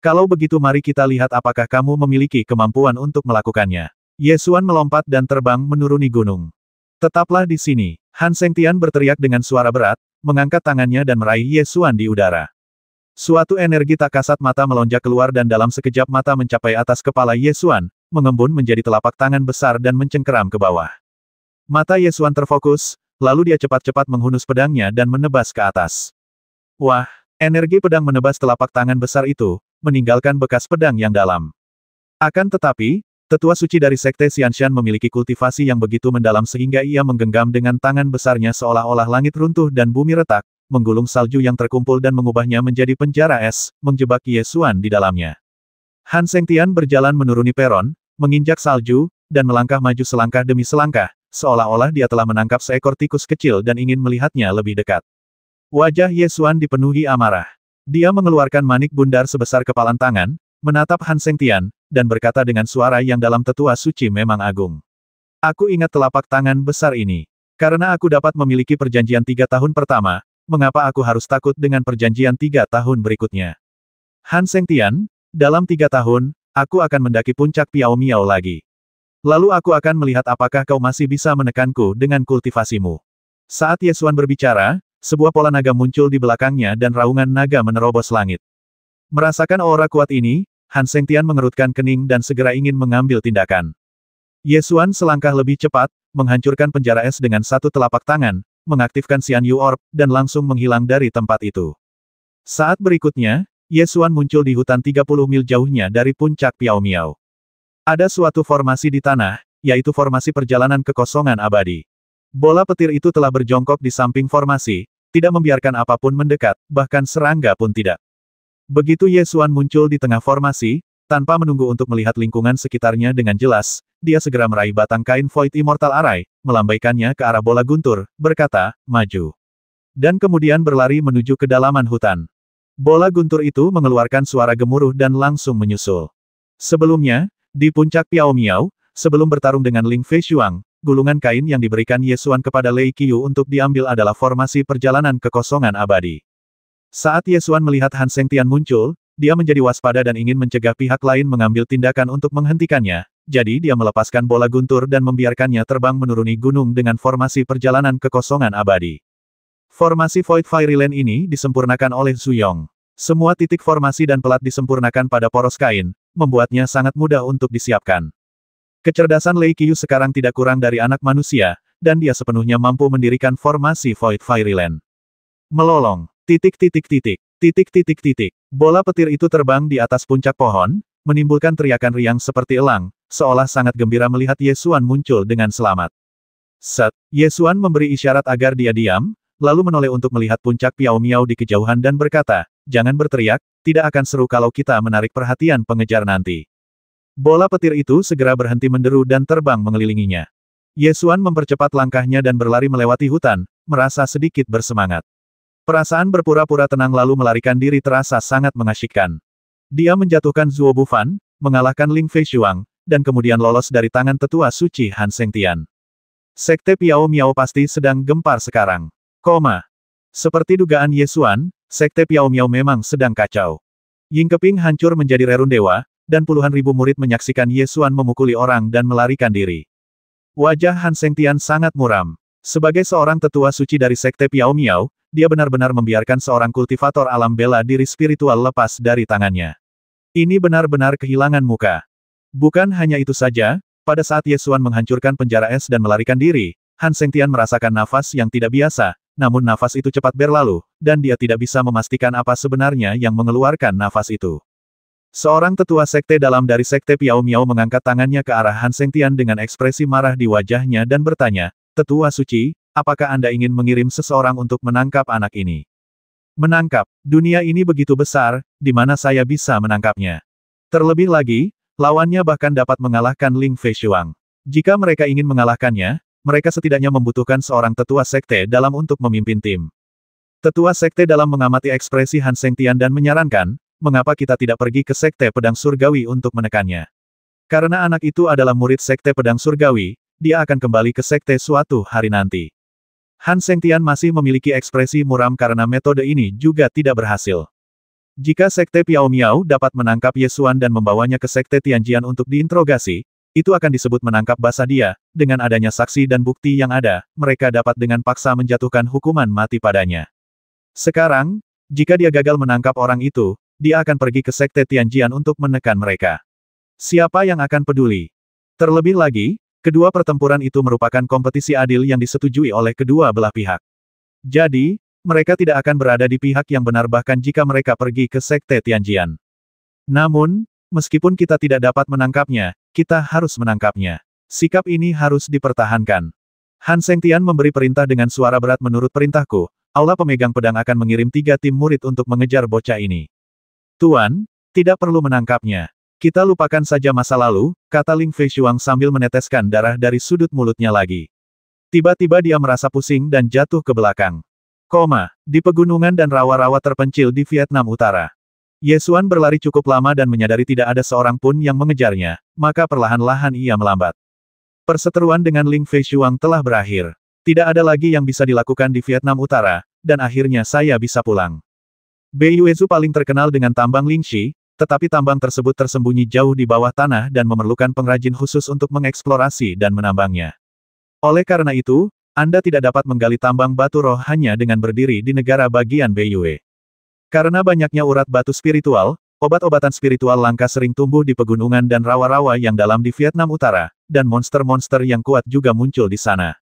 Kalau begitu mari kita lihat apakah kamu memiliki kemampuan untuk melakukannya. Ye Xuan melompat dan terbang menuruni gunung. Tetaplah di sini. Han Sengtian berteriak dengan suara berat, mengangkat tangannya dan meraih Ye Xuan di udara. Suatu energi tak kasat mata melonjak keluar dan dalam sekejap mata mencapai atas kepala Ye Xuan, mengembun menjadi telapak tangan besar dan mencengkeram ke bawah. Mata Ye Xuan terfokus, lalu dia cepat-cepat menghunus pedangnya dan menebas ke atas. Wah, energi pedang menebas telapak tangan besar itu, meninggalkan bekas pedang yang dalam. Akan tetapi, tetua suci dari Sekte Xianshan memiliki kultivasi yang begitu mendalam sehingga ia menggenggam dengan tangan besarnya seolah-olah langit runtuh dan bumi retak, menggulung salju yang terkumpul dan mengubahnya menjadi penjara es, menjebak Ye Xuan di dalamnya. Han Sengtian berjalan menuruni peron, menginjak salju, dan melangkah maju selangkah demi selangkah, seolah-olah dia telah menangkap seekor tikus kecil dan ingin melihatnya lebih dekat. Wajah Ye Xuan dipenuhi amarah. Dia mengeluarkan manik bundar sebesar kepalan tangan, menatap Han Sengtian, dan berkata dengan suara yang dalam tetua suci memang agung. Aku ingat telapak tangan besar ini. Karena aku dapat memiliki perjanjian 3 tahun pertama, mengapa aku harus takut dengan perjanjian 3 tahun berikutnya? Han Sengtian, dalam 3 tahun, aku akan mendaki puncak Piao Miao lagi. Lalu aku akan melihat apakah kau masih bisa menekanku dengan kultivasimu. Saat Ye Xuan berbicara, sebuah pola naga muncul di belakangnya dan raungan naga menerobos langit. Merasakan aura kuat ini, Han Sengtian mengerutkan kening dan segera ingin mengambil tindakan. Ye Xuan selangkah lebih cepat, menghancurkan penjara es dengan satu telapak tangan, mengaktifkan Xian Yu Orb, dan langsung menghilang dari tempat itu. Saat berikutnya, Ye Xuan muncul di hutan 30 mil jauhnya dari puncak Piao Miao. Ada suatu formasi di tanah, yaitu formasi perjalanan kekosongan abadi. Bola petir itu telah berjongkok di samping formasi, tidak membiarkan apapun mendekat, bahkan serangga pun tidak. Begitu Ye Xuan muncul di tengah formasi, tanpa menunggu untuk melihat lingkungan sekitarnya dengan jelas, dia segera meraih batang kain Void Immortal Array, melambaikannya ke arah bola guntur, berkata, maju. Dan kemudian berlari menuju kedalaman hutan. Bola guntur itu mengeluarkan suara gemuruh dan langsung menyusul. Sebelumnya, di puncak Piao Miao, sebelum bertarung dengan Ling Feishuang, gulungan kain yang diberikan Ye Xuan kepada Lei Qiu untuk diambil adalah formasi perjalanan kekosongan abadi. Saat Ye Xuan melihat Han Sengtian muncul, dia menjadi waspada dan ingin mencegah pihak lain mengambil tindakan untuk menghentikannya, jadi dia melepaskan bola guntur dan membiarkannya terbang menuruni gunung dengan formasi perjalanan kekosongan abadi. Formasi Void Fairy Land ini disempurnakan oleh Zhu Yong. Semua titik formasi dan pelat disempurnakan pada poros kain, membuatnya sangat mudah untuk disiapkan. Kecerdasan Lei Qiu sekarang tidak kurang dari anak manusia, dan dia sepenuhnya mampu mendirikan formasi Void Fairy Land. Melolong. Bola petir itu terbang di atas puncak pohon, menimbulkan teriakan riang seperti elang, seolah sangat gembira melihat Ye Xuan muncul dengan selamat. Set, Ye Xuan memberi isyarat agar dia diam, lalu menoleh untuk melihat puncak Piao Miao di kejauhan dan berkata, jangan berteriak, tidak akan seru kalau kita menarik perhatian pengejar nanti. Bola petir itu segera berhenti menderu dan terbang mengelilinginya. Ye Xuan mempercepat langkahnya dan berlari melewati hutan, merasa sedikit bersemangat. Perasaan berpura-pura tenang lalu melarikan diri terasa sangat mengasyikkan. Dia menjatuhkan Zuo Bufan, mengalahkan Ling Feishuang, dan kemudian lolos dari tangan tetua suci Han Sengtian. Sekte Piao Miao pasti sedang gempar sekarang. Seperti dugaan Ye Xuan, Sekte Piao Miao memang sedang kacau. Yingkeping hancur menjadi rerundewa, dan puluhan ribu murid menyaksikan Ye Xuan memukuli orang dan melarikan diri. Wajah Han Sengtian sangat muram. Sebagai seorang tetua suci dari Sekte Piao Miao, dia benar-benar membiarkan seorang kultivator alam bela diri spiritual lepas dari tangannya. Ini benar-benar kehilangan muka. Bukan hanya itu saja, pada saat Ye Xuan menghancurkan penjara es dan melarikan diri, Han Sengtian merasakan nafas yang tidak biasa, namun nafas itu cepat berlalu, dan dia tidak bisa memastikan apa sebenarnya yang mengeluarkan nafas itu. Seorang tetua sekte dalam dari sekte Piao Miao mengangkat tangannya ke arah Han Sengtian dengan ekspresi marah di wajahnya dan bertanya, "Tetua suci, apakah Anda ingin mengirim seseorang untuk menangkap anak ini?" "Menangkap? Dunia ini begitu besar, di mana saya bisa menangkapnya? Terlebih lagi, lawannya bahkan dapat mengalahkan Ling Feishuang. Jika mereka ingin mengalahkannya, mereka setidaknya membutuhkan seorang tetua sekte dalam untuk memimpin tim." Tetua sekte dalam mengamati ekspresi Han Sengtian dan menyarankan, "Mengapa kita tidak pergi ke Sekte Pedang Surgawi untuk menekannya? Karena anak itu adalah murid Sekte Pedang Surgawi, dia akan kembali ke Sekte suatu hari nanti." Han Sengtian masih memiliki ekspresi muram karena metode ini juga tidak berhasil. Jika Sekte Piao Miao dapat menangkap Ye Xuan dan membawanya ke Sekte Tianjian untuk diinterogasi, itu akan disebut menangkap basah dia. Dengan adanya saksi dan bukti yang ada, mereka dapat dengan paksa menjatuhkan hukuman mati padanya. Sekarang, jika dia gagal menangkap orang itu, dia akan pergi ke Sekte Tianjian untuk menekan mereka. Siapa yang akan peduli? Terlebih lagi, kedua pertempuran itu merupakan kompetisi adil yang disetujui oleh kedua belah pihak. Jadi, mereka tidak akan berada di pihak yang benar bahkan jika mereka pergi ke Sekte Tianjian. Namun, meskipun kita tidak dapat menangkapnya, kita harus menangkapnya. Sikap ini harus dipertahankan. Han Sengtian memberi perintah dengan suara berat. "Menurut perintahku, Aula Pemegang Pedang akan mengirim 3 tim murid untuk mengejar bocah ini." "Tuan, tidak perlu menangkapnya. Kita lupakan saja masa lalu," kata Ling Feishuang sambil meneteskan darah dari sudut mulutnya lagi. Tiba-tiba dia merasa pusing dan jatuh ke belakang. Di pegunungan dan rawa-rawa terpencil di Vietnam Utara. Ye Xuan berlari cukup lama dan menyadari tidak ada seorang pun yang mengejarnya, maka perlahan-lahan ia melambat. Perseteruan dengan Ling Feishuang telah berakhir. Tidak ada lagi yang bisa dilakukan di Vietnam Utara, dan akhirnya saya bisa pulang. Bei Yuezu paling terkenal dengan tambang Lingxi, tetapi tambang tersebut tersembunyi jauh di bawah tanah dan memerlukan pengrajin khusus untuk mengeksplorasi dan menambangnya. Oleh karena itu, Anda tidak dapat menggali tambang batu roh hanya dengan berdiri di negara bagian Bei Yue. Karena banyaknya urat batu spiritual, obat-obatan spiritual langka sering tumbuh di pegunungan dan rawa-rawa yang dalam di Vietnam Utara, dan monster-monster yang kuat juga muncul di sana.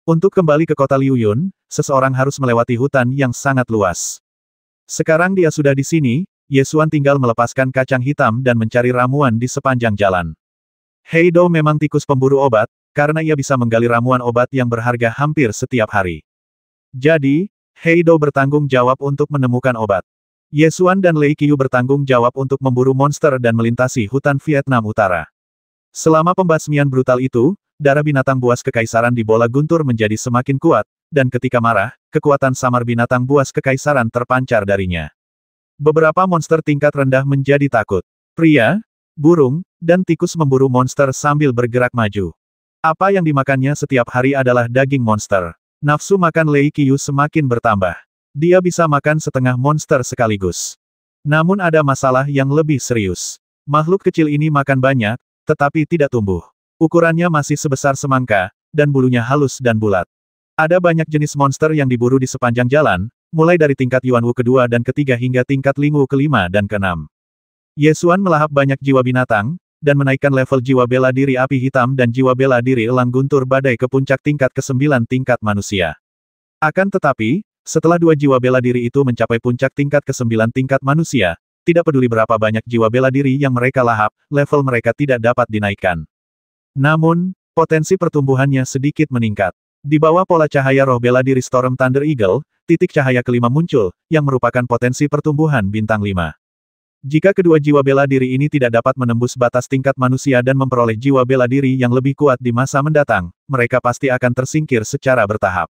Untuk kembali ke kota Liu Yun, seseorang harus melewati hutan yang sangat luas. Sekarang dia sudah di sini, Ye Xuan tinggal melepaskan kacang hitam dan mencari ramuan di sepanjang jalan. Hei Dou memang tikus pemburu obat, karena ia bisa menggali ramuan obat yang berharga hampir setiap hari. Jadi, Hei Dou bertanggung jawab untuk menemukan obat. Ye Xuan dan Lei Qiu bertanggung jawab untuk memburu monster dan melintasi hutan Vietnam Utara. Selama pembasmian brutal itu, darah binatang buas kekaisaran di bola guntur menjadi semakin kuat, dan ketika marah, kekuatan samar binatang buas kekaisaran terpancar darinya. Beberapa monster tingkat rendah menjadi takut. Pria, burung, dan tikus memburu monster sambil bergerak maju. Apa yang dimakannya setiap hari adalah daging monster. Nafsu makan Lei Qiu semakin bertambah. Dia bisa makan setengah monster sekaligus. Namun ada masalah yang lebih serius. Makhluk kecil ini makan banyak, tetapi tidak tumbuh. Ukurannya masih sebesar semangka, dan bulunya halus dan bulat. Ada banyak jenis monster yang diburu di sepanjang jalan, mulai dari tingkat Yuanwu kedua dan ketiga hingga tingkat Lingwu kelima dan keenam. Ye Xuan melahap banyak jiwa binatang, dan menaikkan level jiwa bela diri api hitam dan jiwa bela diri elang guntur badai ke puncak tingkat ke-9 tingkat manusia. Akan tetapi, setelah 2 jiwa bela diri itu mencapai puncak tingkat ke-9 tingkat manusia, tidak peduli berapa banyak jiwa bela diri yang mereka lahap, level mereka tidak dapat dinaikkan. Namun, potensi pertumbuhannya sedikit meningkat. Di bawah pola cahaya roh bela diri Storm Thunder Eagle, titik cahaya kelima muncul, yang merupakan potensi pertumbuhan bintang 5. Jika kedua jiwa bela diri ini tidak dapat menembus batas tingkat manusia dan memperoleh jiwa bela diri yang lebih kuat di masa mendatang, mereka pasti akan tersingkir secara bertahap.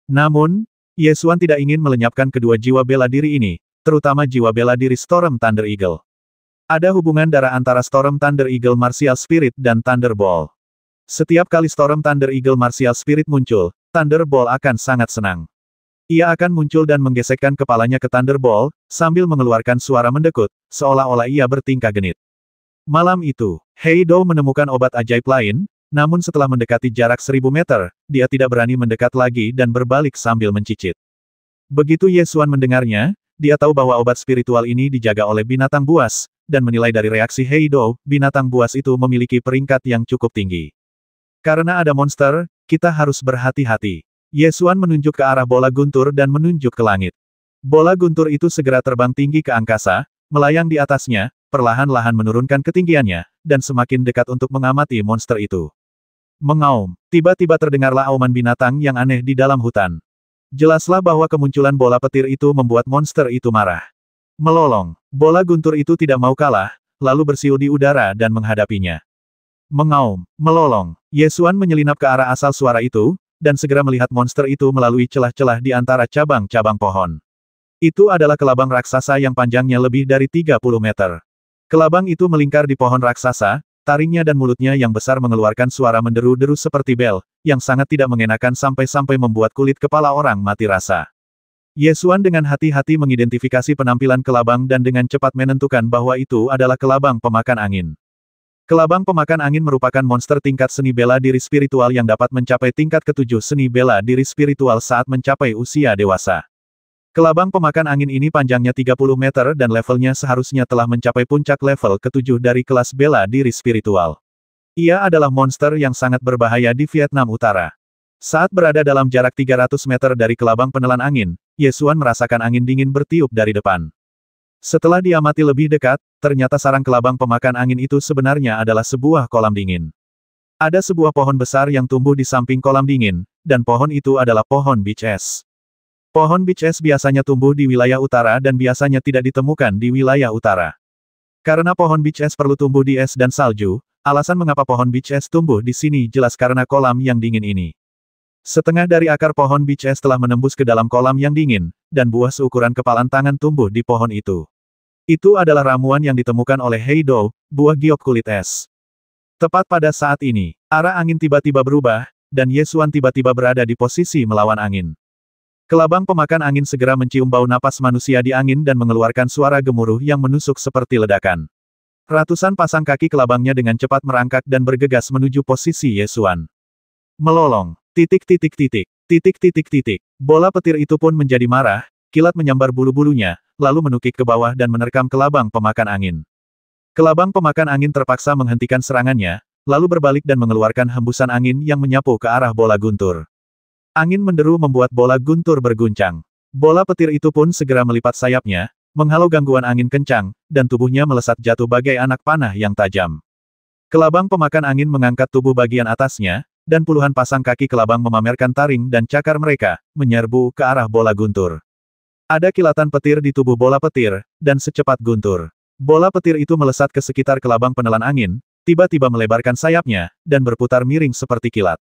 Namun, Ye Xuan tidak ingin melenyapkan kedua jiwa bela diri ini, terutama jiwa bela diri Storm Thunder Eagle. Ada hubungan darah antara Storm Thunder Eagle Martial Spirit dan Thunderball. Setiap kali Storm Thunder Eagle Martial Spirit muncul, Thunderball akan sangat senang. Ia akan muncul dan menggesekkan kepalanya ke Thunderball, sambil mengeluarkan suara mendekut, seolah-olah ia bertingkah genit. Malam itu, Hei Dou menemukan obat ajaib lain, namun setelah mendekati jarak 1000 meter, dia tidak berani mendekat lagi dan berbalik sambil mencicit. Begitu Ye Xuan mendengarnya, dia tahu bahwa obat spiritual ini dijaga oleh binatang buas, dan menilai dari reaksi Hei Dou, binatang buas itu memiliki peringkat yang cukup tinggi. Karena ada monster, kita harus berhati-hati. Ye Xuan menunjuk ke arah bola guntur dan menunjuk ke langit. Bola guntur itu segera terbang tinggi ke angkasa, melayang di atasnya, perlahan-lahan menurunkan ketinggiannya, dan semakin dekat untuk mengamati monster itu. Mengaum, tiba-tiba terdengarlah auman binatang yang aneh di dalam hutan. Jelaslah bahwa kemunculan bola petir itu membuat monster itu marah. Melolong, bola guntur itu tidak mau kalah, lalu bersiul di udara dan menghadapinya. Mengaum, melolong, Ye Xuan menyelinap ke arah asal suara itu, dan segera melihat monster itu melalui celah-celah di antara cabang-cabang pohon. Itu adalah kelabang raksasa yang panjangnya lebih dari 30 meter. Kelabang itu melingkar di pohon raksasa, taringnya dan mulutnya yang besar mengeluarkan suara menderu-deru seperti bel, yang sangat tidak mengenakan sampai-sampai membuat kulit kepala orang mati rasa. Ye Xuan dengan hati-hati mengidentifikasi penampilan kelabang dan dengan cepat menentukan bahwa itu adalah kelabang pemakan angin. Kelabang pemakan angin merupakan monster tingkat seni bela diri spiritual yang dapat mencapai tingkat ke-7 seni bela diri spiritual saat mencapai usia dewasa. Kelabang pemakan angin ini panjangnya 30 meter dan levelnya seharusnya telah mencapai puncak level ke-7 dari kelas bela diri spiritual. Ia adalah monster yang sangat berbahaya di Vietnam Utara. Saat berada dalam jarak 300 meter dari kelabang penelan angin, Ye Xuan merasakan angin dingin bertiup dari depan. Setelah diamati lebih dekat, ternyata sarang kelabang pemakan angin itu sebenarnya adalah sebuah kolam dingin. Ada sebuah pohon besar yang tumbuh di samping kolam dingin, dan pohon itu adalah pohon beach es. Pohon beach es biasanya tumbuh di wilayah utara dan biasanya tidak ditemukan di wilayah utara. Karena pohon beach es perlu tumbuh di es dan salju, alasan mengapa pohon beach es tumbuh di sini jelas karena kolam yang dingin ini. Setengah dari akar pohon beach es telah menembus ke dalam kolam yang dingin, dan buah seukuran kepalan tangan tumbuh di pohon itu. Itu adalah ramuan yang ditemukan oleh Heido, buah giok kulit es. Tepat pada saat ini, arah angin tiba-tiba berubah, dan Ye Xuan tiba-tiba berada di posisi melawan angin. Kelabang pemakan angin segera mencium bau napas manusia di angin dan mengeluarkan suara gemuruh yang menusuk seperti ledakan. Ratusan pasang kaki kelabangnya dengan cepat merangkak dan bergegas menuju posisi Ye Xuan. Melolong. Bola petir itu pun menjadi marah, kilat menyambar bulu-bulunya, lalu menukik ke bawah dan menerkam kelabang pemakan angin. Kelabang pemakan angin terpaksa menghentikan serangannya, lalu berbalik dan mengeluarkan hembusan angin yang menyapu ke arah bola guntur. Angin menderu membuat bola guntur berguncang. Bola petir itu pun segera melipat sayapnya, menghalau gangguan angin kencang, dan tubuhnya melesat jatuh bagai anak panah yang tajam. Kelabang pemakan angin mengangkat tubuh bagian atasnya, dan puluhan pasang kaki kelabang memamerkan taring dan cakar mereka, menyerbu ke arah bola guntur. Ada kilatan petir di tubuh bola petir, dan secepat guntur. Bola petir itu melesat ke sekitar kelabang penelan angin, tiba-tiba melebarkan sayapnya, dan berputar miring seperti kilat.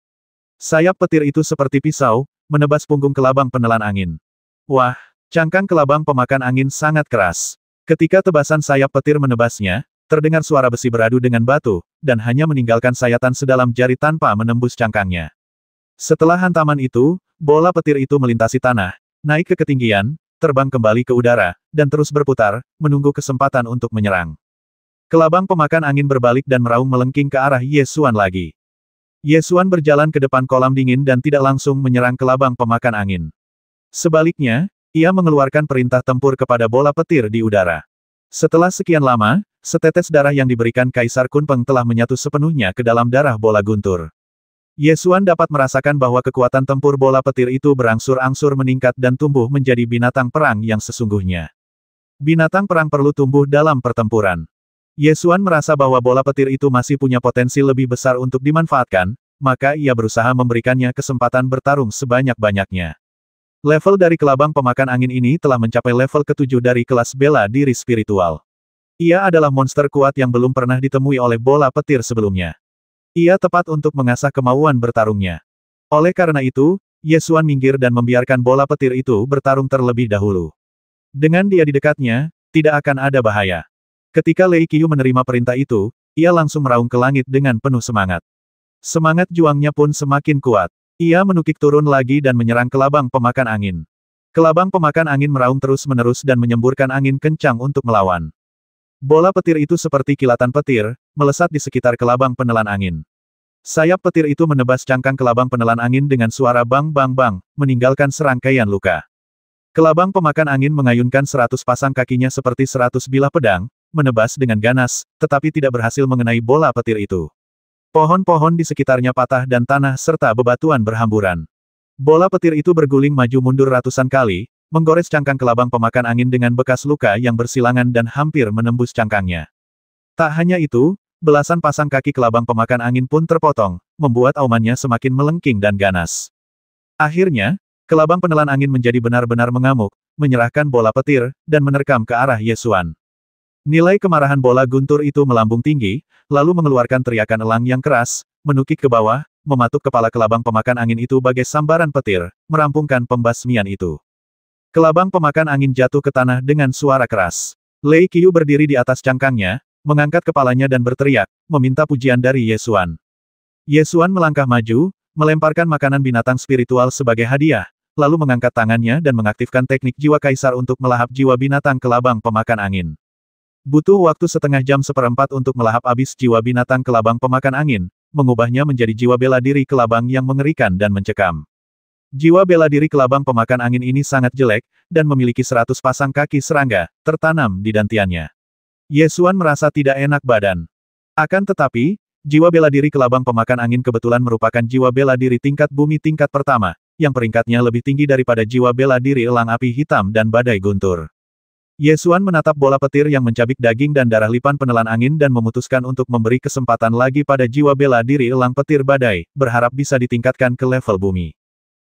Sayap petir itu seperti pisau, menebas punggung kelabang penelan angin. Wah, cangkang kelabang pemakan angin sangat keras. Ketika tebasan sayap petir menebasnya, terdengar suara besi beradu dengan batu, dan hanya meninggalkan sayatan sedalam jari tanpa menembus cangkangnya. Setelah hantaman itu, bola petir itu melintasi tanah, naik ke ketinggian, terbang kembali ke udara, dan terus berputar, menunggu kesempatan untuk menyerang. Kelabang pemakan angin berbalik dan meraung melengking ke arah Ye Xuan lagi. Ye Xuan berjalan ke depan kolam dingin dan tidak langsung menyerang kelabang pemakan angin. Sebaliknya, ia mengeluarkan perintah tempur kepada bola petir di udara. Setelah sekian lama, setetes darah yang diberikan Kaisar Kunpeng telah menyatu sepenuhnya ke dalam darah bola guntur. Ye Xuan dapat merasakan bahwa kekuatan tempur bola petir itu berangsur-angsur meningkat dan tumbuh menjadi binatang perang yang sesungguhnya. Binatang perang perlu tumbuh dalam pertempuran. Ye Xuan merasa bahwa bola petir itu masih punya potensi lebih besar untuk dimanfaatkan, maka ia berusaha memberikannya kesempatan bertarung sebanyak-banyaknya. Level dari kelabang pemakan angin ini telah mencapai level ke-7 dari kelas bela diri spiritual. Ia adalah monster kuat yang belum pernah ditemui oleh bola petir sebelumnya. Ia tepat untuk mengasah kemauan bertarungnya. Oleh karena itu, Ye Xuan minggir dan membiarkan bola petir itu bertarung terlebih dahulu. Dengan dia di dekatnya, tidak akan ada bahaya. Ketika Lei Qiu menerima perintah itu, ia langsung meraung ke langit dengan penuh semangat. Semangat juangnya pun semakin kuat. Ia menukik turun lagi dan menyerang kelabang pemakan angin. Kelabang pemakan angin meraung terus-menerus dan menyemburkan angin kencang untuk melawan. Bola petir itu seperti kilatan petir, melesat di sekitar kelabang penelan angin. Sayap petir itu menebas cangkang kelabang penelan angin dengan suara bang-bang-bang, meninggalkan serangkaian luka. Kelabang pemakan angin mengayunkan 100 pasang kakinya seperti 100 bilah pedang, menebas dengan ganas, tetapi tidak berhasil mengenai bola petir itu. Pohon-pohon di sekitarnya patah dan tanah serta bebatuan berhamburan. Bola petir itu berguling maju mundur ratusan kali, menggores cangkang kelabang pemakan angin dengan bekas luka yang bersilangan dan hampir menembus cangkangnya. Tak hanya itu, belasan pasang kaki kelabang pemakan angin pun terpotong, membuat aumannya semakin melengking dan ganas. Akhirnya, kelabang penelan angin menjadi benar-benar mengamuk, menyerahkan bola petir, dan menerkam ke arah Ye Xuan. Nilai kemarahan bola guntur itu melambung tinggi, lalu mengeluarkan teriakan elang yang keras, menukik ke bawah, mematuk kepala kelabang pemakan angin itu bagai sambaran petir, merampungkan pembasmian itu. Kelabang pemakan angin jatuh ke tanah dengan suara keras. Lei Qiu berdiri di atas cangkangnya, mengangkat kepalanya dan berteriak, meminta pujian dari Ye Xuan. Ye Xuan melangkah maju, melemparkan makanan binatang spiritual sebagai hadiah, lalu mengangkat tangannya dan mengaktifkan teknik jiwa kaisar untuk melahap jiwa binatang kelabang pemakan angin. Butuh waktu setengah jam seperempat untuk melahap habis jiwa binatang kelabang pemakan angin, mengubahnya menjadi jiwa bela diri kelabang yang mengerikan dan mencekam. Jiwa bela diri kelabang pemakan angin ini sangat jelek, dan memiliki 100 pasang kaki serangga, tertanam di dantiannya. Ye Xuan merasa tidak enak badan. Akan tetapi, jiwa bela diri kelabang pemakan angin kebetulan merupakan jiwa bela diri tingkat bumi tingkat pertama, yang peringkatnya lebih tinggi daripada jiwa bela diri elang api hitam dan badai guntur. Ye Xuan menatap bola petir yang mencabik daging dan darah lipan penelan angin dan memutuskan untuk memberi kesempatan lagi pada jiwa bela diri elang petir badai, berharap bisa ditingkatkan ke level bumi.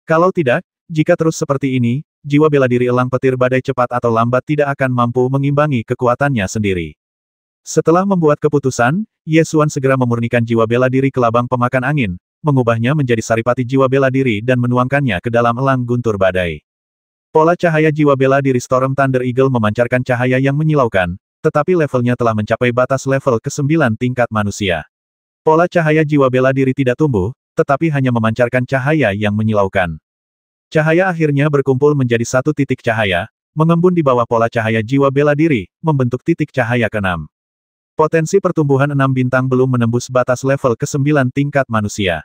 Kalau tidak, jika terus seperti ini, jiwa bela diri elang petir badai cepat atau lambat tidak akan mampu mengimbangi kekuatannya sendiri. Setelah membuat keputusan, Ye Xuan segera memurnikan jiwa bela diri kelabang pemakan angin, mengubahnya menjadi saripati jiwa bela diri dan menuangkannya ke dalam elang guntur badai. Pola cahaya jiwa bela diri Storm Thunder Eagle memancarkan cahaya yang menyilaukan, tetapi levelnya telah mencapai batas level ke-9 tingkat manusia. Pola cahaya jiwa bela diri tidak tumbuh, tetapi hanya memancarkan cahaya yang menyilaukan. Cahaya akhirnya berkumpul menjadi satu titik cahaya, mengembun di bawah pola cahaya jiwa bela diri, membentuk titik cahaya ke-6. Potensi pertumbuhan 6 bintang belum menembus batas level ke-9 tingkat manusia.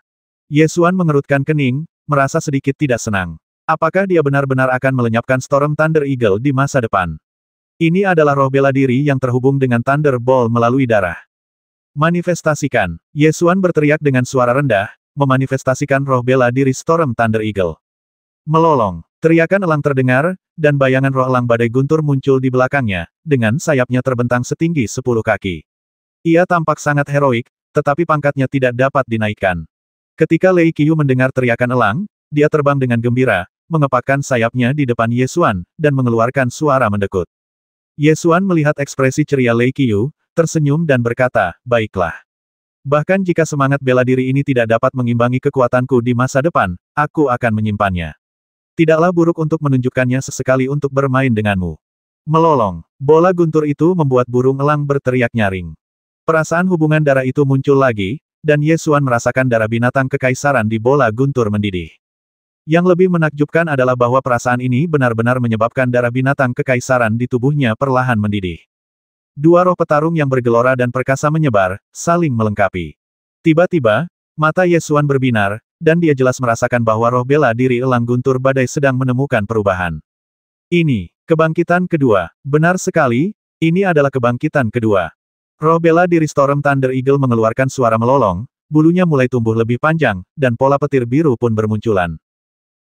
Ye Xuan mengerutkan kening, merasa sedikit tidak senang. Apakah dia benar-benar akan melenyapkan Storm Thunder Eagle di masa depan? Ini adalah roh bela diri yang terhubung dengan Thunder Ball melalui darah. Manifestasikan. Ye Xuan berteriak dengan suara rendah, memanifestasikan roh bela diri Storm Thunder Eagle. Melolong. Teriakan elang terdengar, dan bayangan roh elang badai guntur muncul di belakangnya, dengan sayapnya terbentang setinggi 10 kaki. Ia tampak sangat heroik, tetapi pangkatnya tidak dapat dinaikkan. Ketika Lei Qiu mendengar teriakan elang, dia terbang dengan gembira, mengepakkan sayapnya di depan Ye Xuan, dan mengeluarkan suara mendekut. Ye Xuan melihat ekspresi ceria Lei Qiu, tersenyum dan berkata, baiklah. Bahkan jika semangat bela diri ini tidak dapat mengimbangi kekuatanku di masa depan, aku akan menyimpannya. Tidaklah buruk untuk menunjukkannya sesekali untuk bermain denganmu. Melolong. Bola guntur itu membuat burung elang berteriak nyaring. Perasaan hubungan darah itu muncul lagi, dan Ye Xuan merasakan darah binatang kekaisaran di bola guntur mendidih. Yang lebih menakjubkan adalah bahwa perasaan ini benar-benar menyebabkan darah binatang kekaisaran di tubuhnya perlahan mendidih. Dua roh petarung yang bergelora dan perkasa menyebar, saling melengkapi. Tiba-tiba, mata Ye Xuan berbinar, dan dia jelas merasakan bahwa roh bela diri elang guntur badai sedang menemukan perubahan. Ini, kebangkitan kedua. Benar sekali, ini adalah kebangkitan kedua. Roh bela diri Storm Thunder Eagle mengeluarkan suara melolong, bulunya mulai tumbuh lebih panjang, dan pola petir biru pun bermunculan.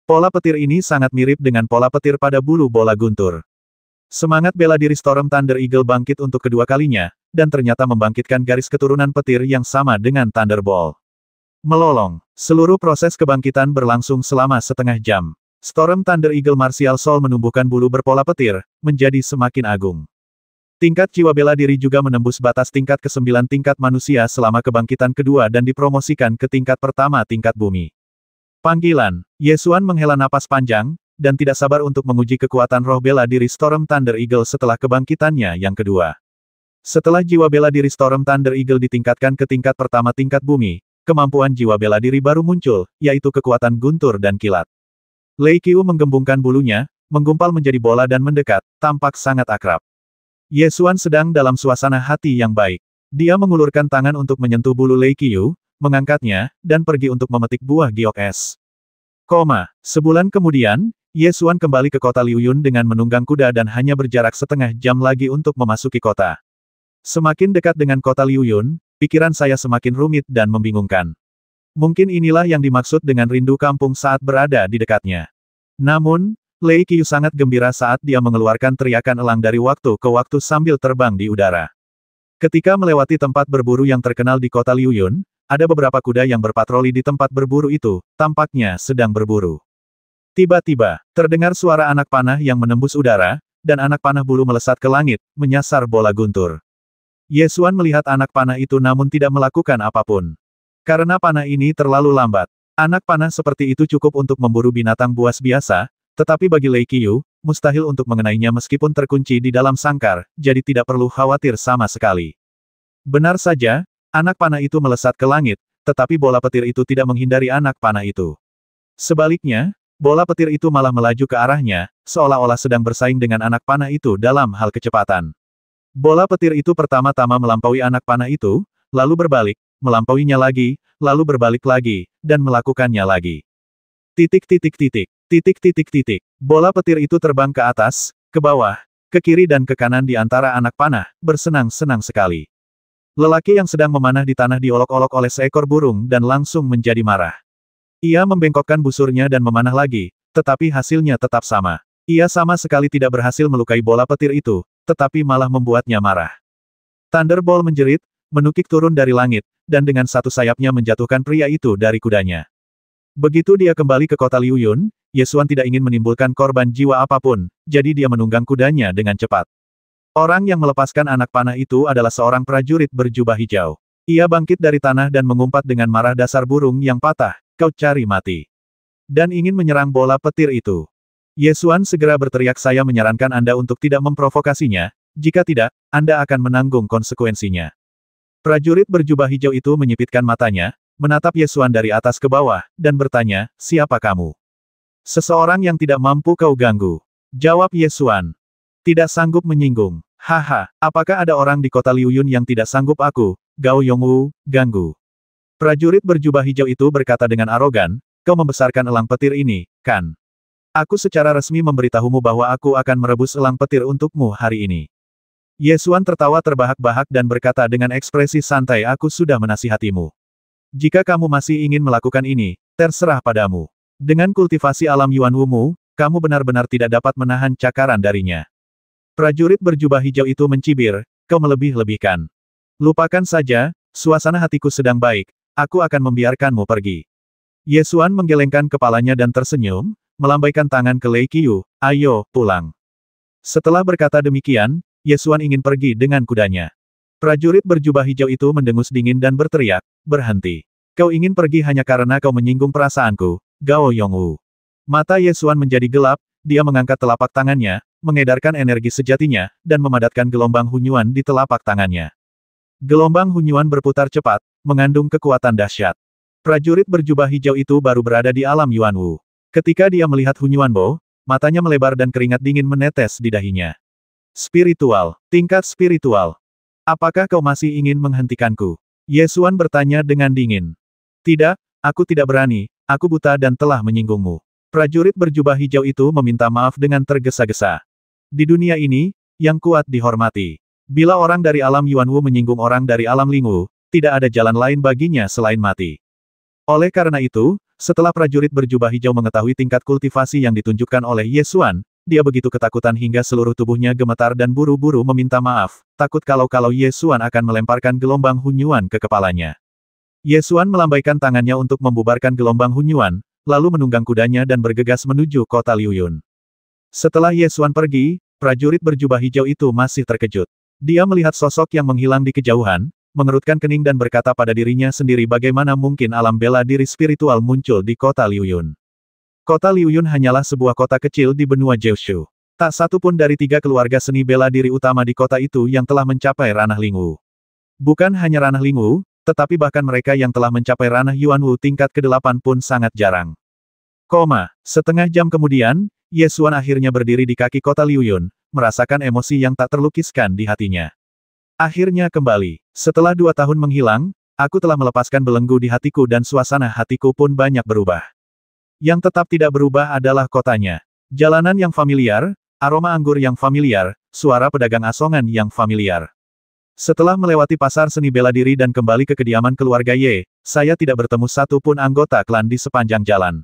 Pola petir ini sangat mirip dengan pola petir pada bulu bola guntur. Semangat bela diri Storm Thunder Eagle bangkit untuk kedua kalinya, dan ternyata membangkitkan garis keturunan petir yang sama dengan Thunderball. Melolong. Seluruh proses kebangkitan berlangsung selama setengah jam. Storm Thunder Eagle Martial Soul menumbuhkan bulu berpola petir, menjadi semakin agung. Tingkat jiwa bela diri juga menembus batas tingkat ke-9 tingkat manusia selama kebangkitan kedua dan dipromosikan ke tingkat pertama tingkat bumi. Panggilan. Ye Xuan menghela napas panjang, dan tidak sabar untuk menguji kekuatan roh bela diri Storm Thunder Eagle setelah kebangkitannya yang kedua. Setelah jiwa bela diri Storm Thunder Eagle ditingkatkan ke tingkat pertama tingkat bumi, kemampuan jiwa bela diri baru muncul, yaitu kekuatan guntur dan kilat. Lei Qiu menggembungkan bulunya, menggumpal menjadi bola dan mendekat, tampak sangat akrab. Ye Xuan sedang dalam suasana hati yang baik. Dia mengulurkan tangan untuk menyentuh bulu Lei Qiu, mengangkatnya, dan pergi untuk memetik buah giok es. Sebulan kemudian, Ye Xuan kembali ke kota Liuyun dengan menunggang kuda dan hanya berjarak setengah jam lagi untuk memasuki kota. Semakin dekat dengan kota Liuyun, pikiran saya semakin rumit dan membingungkan. Mungkin inilah yang dimaksud dengan rindu kampung saat berada di dekatnya. Namun, Lei Qiu sangat gembira saat dia mengeluarkan teriakan elang dari waktu ke waktu sambil terbang di udara. Ketika melewati tempat berburu yang terkenal di kota Liuyun, ada beberapa kuda yang berpatroli di tempat berburu itu, tampaknya sedang berburu. Tiba-tiba, terdengar suara anak panah yang menembus udara, dan anak panah bulu melesat ke langit, menyasar bola guntur. Ye Xuan melihat anak panah itu namun tidak melakukan apapun. Karena panah ini terlalu lambat. Anak panah seperti itu cukup untuk memburu binatang buas biasa, tetapi bagi Lei Qiu, mustahil untuk mengenainya meskipun terkunci di dalam sangkar, jadi tidak perlu khawatir sama sekali. Benar saja, anak panah itu melesat ke langit, tetapi bola petir itu tidak menghindari anak panah itu. Sebaliknya, bola petir itu malah melaju ke arahnya, seolah-olah sedang bersaing dengan anak panah itu dalam hal kecepatan. Bola petir itu pertama-tama melampaui anak panah itu, lalu berbalik, melampauinya lagi, lalu berbalik lagi, dan melakukannya lagi. Titik. Bola petir itu terbang ke atas, ke bawah, ke kiri dan ke kanan di antara anak panah, bersenang-senang sekali. Lelaki yang sedang memanah di tanah diolok-olok oleh seekor burung dan langsung menjadi marah. Ia membengkokkan busurnya dan memanah lagi, tetapi hasilnya tetap sama. Ia sama sekali tidak berhasil melukai bola petir itu, tetapi malah membuatnya marah. Thunderbolt menjerit, menukik turun dari langit, dan dengan satu sayapnya menjatuhkan pria itu dari kudanya. Begitu dia kembali ke kota Liuyun, Ye Xuan tidak ingin menimbulkan korban jiwa apapun, jadi dia menunggang kudanya dengan cepat. Orang yang melepaskan anak panah itu adalah seorang prajurit berjubah hijau. Ia bangkit dari tanah dan mengumpat dengan marah, dasar burung yang patah, kau cari mati. Dan ingin menyerang bola petir itu. Ye Xuan segera berteriak, saya menyarankan Anda untuk tidak memprovokasinya, jika tidak, Anda akan menanggung konsekuensinya. Prajurit berjubah hijau itu menyipitkan matanya, menatap Ye Xuan dari atas ke bawah, dan bertanya, siapa kamu? Seseorang yang tidak mampu kau ganggu. Jawab Ye Xuan. Tidak sanggup menyinggung. Haha, apakah ada orang di kota Liuyun yang tidak sanggup aku, Gao Yongwu, ganggu? Prajurit berjubah hijau itu berkata dengan arogan, kau membesarkan elang petir ini, kan? Aku secara resmi memberitahumu bahwa aku akan merebus elang petir untukmu hari ini. Ye Xuan tertawa terbahak-bahak dan berkata dengan ekspresi santai, aku sudah menasihatimu. Jika kamu masih ingin melakukan ini, terserah padamu. Dengan kultivasi alam Yuan Wumu, kamu benar-benar tidak dapat menahan cakaran darinya. Prajurit berjubah hijau itu mencibir, kau melebih-lebihkan. Lupakan saja, suasana hatiku sedang baik, aku akan membiarkanmu pergi. Ye Xuan menggelengkan kepalanya dan tersenyum, melambaikan tangan ke Lei Qiu, ayo, pulang. Setelah berkata demikian, Ye Xuan ingin pergi dengan kudanya. Prajurit berjubah hijau itu mendengus dingin dan berteriak, berhenti. Kau ingin pergi hanya karena kau menyinggung perasaanku, Gao Yongwu. Mata Ye Xuan menjadi gelap, dia mengangkat telapak tangannya, mengedarkan energi sejatinya, dan memadatkan gelombang hunyuan di telapak tangannya. Gelombang hunyuan berputar cepat, mengandung kekuatan dahsyat. Prajurit berjubah hijau itu baru berada di alam Yuanwu. Ketika dia melihat hunyuan Bo, matanya melebar dan keringat dingin menetes di dahinya. Spiritual, tingkat spiritual. Apakah kau masih ingin menghentikanku? Ye Xuan bertanya dengan dingin. Tidak, aku tidak berani, aku buta dan telah menyinggungmu. Prajurit berjubah hijau itu meminta maaf dengan tergesa-gesa. Di dunia ini, yang kuat dihormati. Bila orang dari alam Yuanwu menyinggung orang dari alam Lingwu, tidak ada jalan lain baginya selain mati. Oleh karena itu, setelah prajurit berjubah hijau mengetahui tingkat kultivasi yang ditunjukkan oleh Ye Xuan, dia begitu ketakutan hingga seluruh tubuhnya gemetar dan buru-buru meminta maaf, takut kalau Ye Xuan akan melemparkan gelombang hunyuan ke kepalanya. Ye Xuan melambaikan tangannya untuk membubarkan gelombang hunyuan, lalu menunggang kudanya dan bergegas menuju kota Liuyun. Setelah Ye Xuan pergi, prajurit berjubah hijau itu masih terkejut. Dia melihat sosok yang menghilang di kejauhan, mengerutkan kening dan berkata pada dirinya sendiri, bagaimana mungkin alam bela diri spiritual muncul di kota Liuyun. Kota Liuyun hanyalah sebuah kota kecil di benua Jiushu. Tak satu pun dari 3 keluarga seni bela diri utama di kota itu yang telah mencapai ranah Lingwu. Bukan hanya ranah Lingwu, tetapi bahkan mereka yang telah mencapai ranah Yuanwu tingkat ke-8 pun sangat jarang. Setengah jam kemudian, Ye Xuan akhirnya berdiri di kaki kota Liuyun, merasakan emosi yang tak terlukiskan di hatinya. Akhirnya kembali. Setelah 2 tahun menghilang, aku telah melepaskan belenggu di hatiku dan suasana hatiku pun banyak berubah. Yang tetap tidak berubah adalah kotanya. Jalanan yang familiar, aroma anggur yang familiar, suara pedagang asongan yang familiar. Setelah melewati pasar seni bela diri dan kembali ke kediaman keluarga Ye, saya tidak bertemu satu pun anggota klan di sepanjang jalan.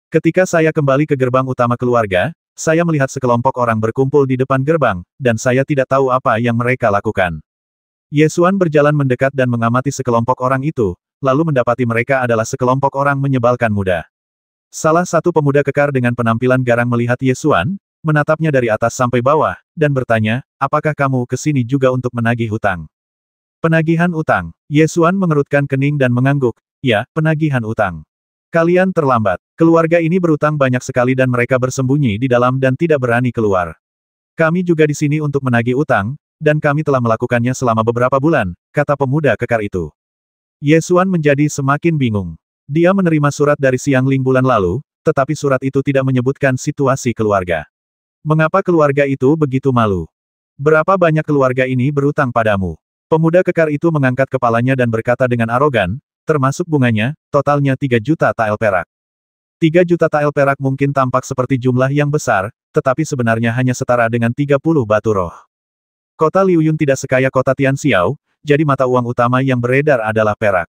Ketika saya kembali ke gerbang utama keluarga, saya melihat sekelompok orang berkumpul di depan gerbang, dan saya tidak tahu apa yang mereka lakukan. Ye Xuan berjalan mendekat dan mengamati sekelompok orang itu, lalu mendapati mereka adalah sekelompok orang menyebalkan muda. Salah satu pemuda kekar dengan penampilan garang melihat Ye Xuan, menatapnya dari atas sampai bawah, dan bertanya, apakah kamu ke sini juga untuk menagih hutang? Penagihan utang. Ye Xuan mengerutkan kening dan mengangguk, ya, penagihan utang. Kalian terlambat. Keluarga ini berutang banyak sekali dan mereka bersembunyi di dalam dan tidak berani keluar. Kami juga di sini untuk menagih utang, dan kami telah melakukannya selama beberapa bulan, kata pemuda kekar itu. Ye Xuan menjadi semakin bingung. Dia menerima surat dari Xiang Ling bulan lalu, tetapi surat itu tidak menyebutkan situasi keluarga. Mengapa keluarga itu begitu malu? Berapa banyak keluarga ini berutang padamu? Pemuda kekar itu mengangkat kepalanya dan berkata dengan arogan, termasuk bunganya, totalnya 3 juta tael perak. 3 juta tael perak mungkin tampak seperti jumlah yang besar, tetapi sebenarnya hanya setara dengan 30 batu roh. Kota Liuyun tidak sekaya kota Tianxiao, jadi mata uang utama yang beredar adalah perak.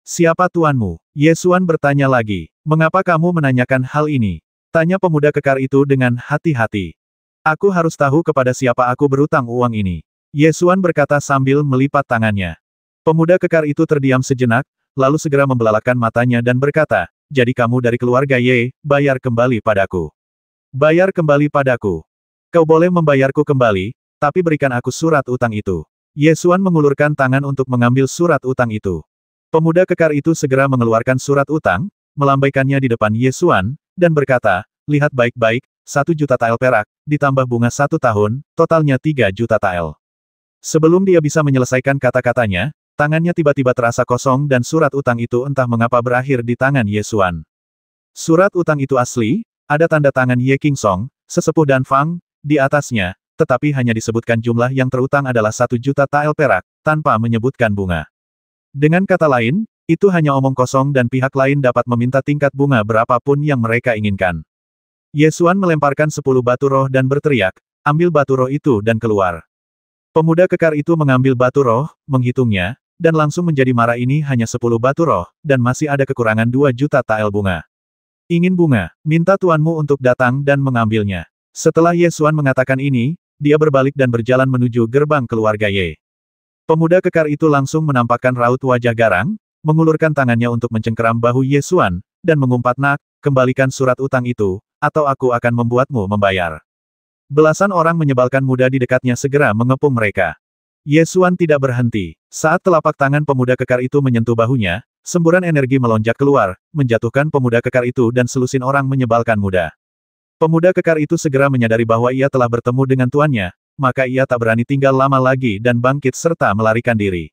Siapa tuanmu? Ye Xuan bertanya lagi. Mengapa kamu menanyakan hal ini? Tanya pemuda kekar itu dengan hati-hati. Aku harus tahu kepada siapa aku berutang uang ini. Ye Xuan berkata sambil melipat tangannya. Pemuda kekar itu terdiam sejenak, lalu segera membelalakan matanya dan berkata, jadi kamu dari keluarga Ye, bayar kembali padaku. Bayar kembali padaku. Kau boleh membayarku kembali, tapi berikan aku surat utang itu. Ye Xuan mengulurkan tangan untuk mengambil surat utang itu. Pemuda kekar itu segera mengeluarkan surat utang, melambaikannya di depan Ye Xuan, dan berkata, lihat baik-baik, 1 juta tael perak, ditambah bunga 1 tahun, totalnya 3 juta tael. Sebelum dia bisa menyelesaikan kata-katanya, tangannya tiba-tiba terasa kosong dan surat utang itu entah mengapa berakhir di tangan Ye Xuan. Surat utang itu asli, ada tanda tangan Ye Qingsong, sesepuh dan Fang, di atasnya, tetapi hanya disebutkan jumlah yang terutang adalah 1 juta tael perak, tanpa menyebutkan bunga. Dengan kata lain, itu hanya omong kosong dan pihak lain dapat meminta tingkat bunga berapapun yang mereka inginkan. Ye Xuan melemparkan 10 batu roh dan berteriak, ambil batu roh itu dan keluar. Pemuda kekar itu mengambil batu roh, menghitungnya, dan langsung menjadi marah ini hanya 10 batu roh, dan masih ada kekurangan 2 juta tael bunga. Ingin bunga, minta tuanmu untuk datang dan mengambilnya. Setelah Ye Xuan mengatakan ini, dia berbalik dan berjalan menuju gerbang keluarga Ye. Pemuda kekar itu langsung menampakkan raut wajah garang, mengulurkan tangannya untuk mencengkeram bahu Ye Xuan, dan mengumpat nak, kembalikan surat utang itu, atau aku akan membuatmu membayar. Belasan orang menyebalkan muda di dekatnya segera mengepung mereka. Ye Xuan tidak berhenti. Saat telapak tangan pemuda kekar itu menyentuh bahunya, semburan energi melonjak keluar, menjatuhkan pemuda kekar itu dan selusin orang menyebalkan muda. Pemuda kekar itu segera menyadari bahwa ia telah bertemu dengan tuannya, maka ia tak berani tinggal lama lagi dan bangkit serta melarikan diri.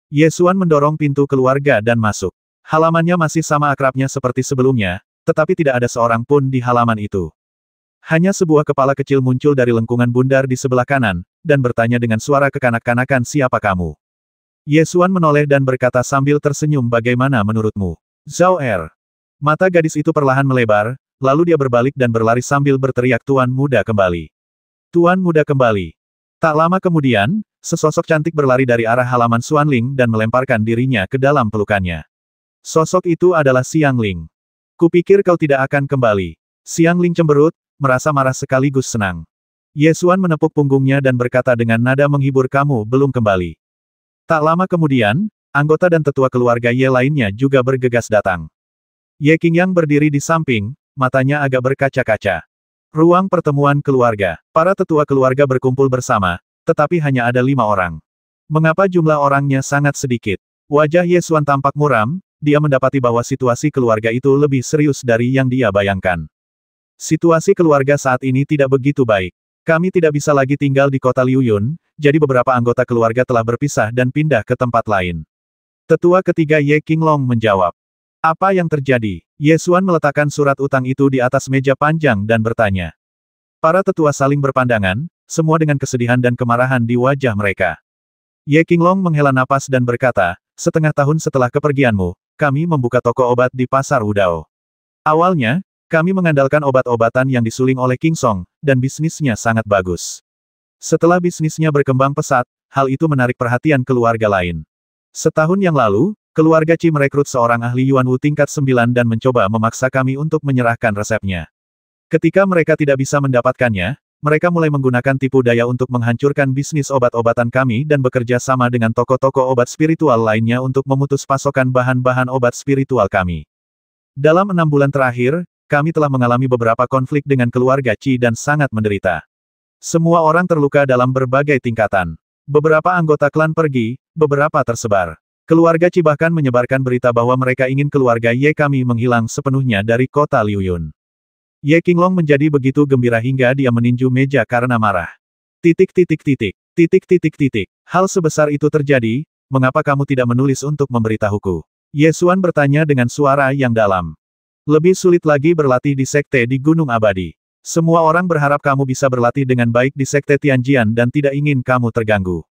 Ye Xuan mendorong pintu keluarga dan masuk. Halamannya masih sama akrabnya seperti sebelumnya, tetapi tidak ada seorang pun di halaman itu. Hanya sebuah kepala kecil muncul dari lengkungan bundar di sebelah kanan, dan bertanya dengan suara kekanak-kanakan siapa kamu. Ye Xuan menoleh dan berkata sambil tersenyum bagaimana menurutmu? Zhao Er. Mata gadis itu perlahan melebar, lalu dia berbalik dan berlari sambil berteriak Tuan Muda kembali. Tuan Muda kembali. Tak lama kemudian, sesosok cantik berlari dari arah halaman Xuanling dan melemparkan dirinya ke dalam pelukannya. Sosok itu adalah Xiang Ling. Kupikir kau tidak akan kembali. Xiang Ling cemberut, merasa marah sekaligus senang. Ye Xuan menepuk punggungnya dan berkata dengan nada menghibur kamu belum kembali. Tak lama kemudian, anggota dan tetua keluarga Ye lainnya juga bergegas datang. Ye Qingyang berdiri di samping, matanya agak berkaca-kaca. Ruang pertemuan keluarga. Para tetua keluarga berkumpul bersama, tetapi hanya ada 5 orang. Mengapa jumlah orangnya sangat sedikit? Wajah Ye Xuan tampak muram, dia mendapati bahwa situasi keluarga itu lebih serius dari yang dia bayangkan. Situasi keluarga saat ini tidak begitu baik. Kami tidak bisa lagi tinggal di kota Liuyun, jadi beberapa anggota keluarga telah berpisah dan pindah ke tempat lain. Tetua ketiga Ye Qinglong menjawab. Apa yang terjadi? Ye Xuan meletakkan surat utang itu di atas meja panjang dan bertanya. Para tetua saling berpandangan, semua dengan kesedihan dan kemarahan di wajah mereka. Ye Qinglong menghela napas dan berkata, setengah tahun setelah kepergianmu, kami membuka toko obat di pasar Wudao. Awalnya, kami mengandalkan obat-obatan yang disuling oleh Qingsong, dan bisnisnya sangat bagus. Setelah bisnisnya berkembang pesat, hal itu menarik perhatian keluarga lain. Setahun yang lalu, keluarga Qi merekrut seorang ahli Yuanwu tingkat 9 dan mencoba memaksa kami untuk menyerahkan resepnya. Ketika mereka tidak bisa mendapatkannya, mereka mulai menggunakan tipu daya untuk menghancurkan bisnis obat-obatan kami dan bekerja sama dengan toko-toko obat spiritual lainnya untuk memutus pasokan bahan-bahan obat spiritual kami. Dalam 6 bulan terakhir, kami telah mengalami beberapa konflik dengan keluarga Qi dan sangat menderita. Semua orang terluka dalam berbagai tingkatan. Beberapa anggota klan pergi, beberapa tersebar. Keluarga Qi bahkan menyebarkan berita bahwa mereka ingin keluarga Ye kami menghilang sepenuhnya dari kota Liuyun. Ye Qinglong menjadi begitu gembira hingga dia meninju meja karena marah. Hal sebesar itu terjadi, mengapa kamu tidak menulis untuk memberitahuku? Ye Xuan bertanya dengan suara yang dalam. Lebih sulit lagi berlatih di sekte di Gunung Abadi. Semua orang berharap kamu bisa berlatih dengan baik di sekte Tianjian dan tidak ingin kamu terganggu.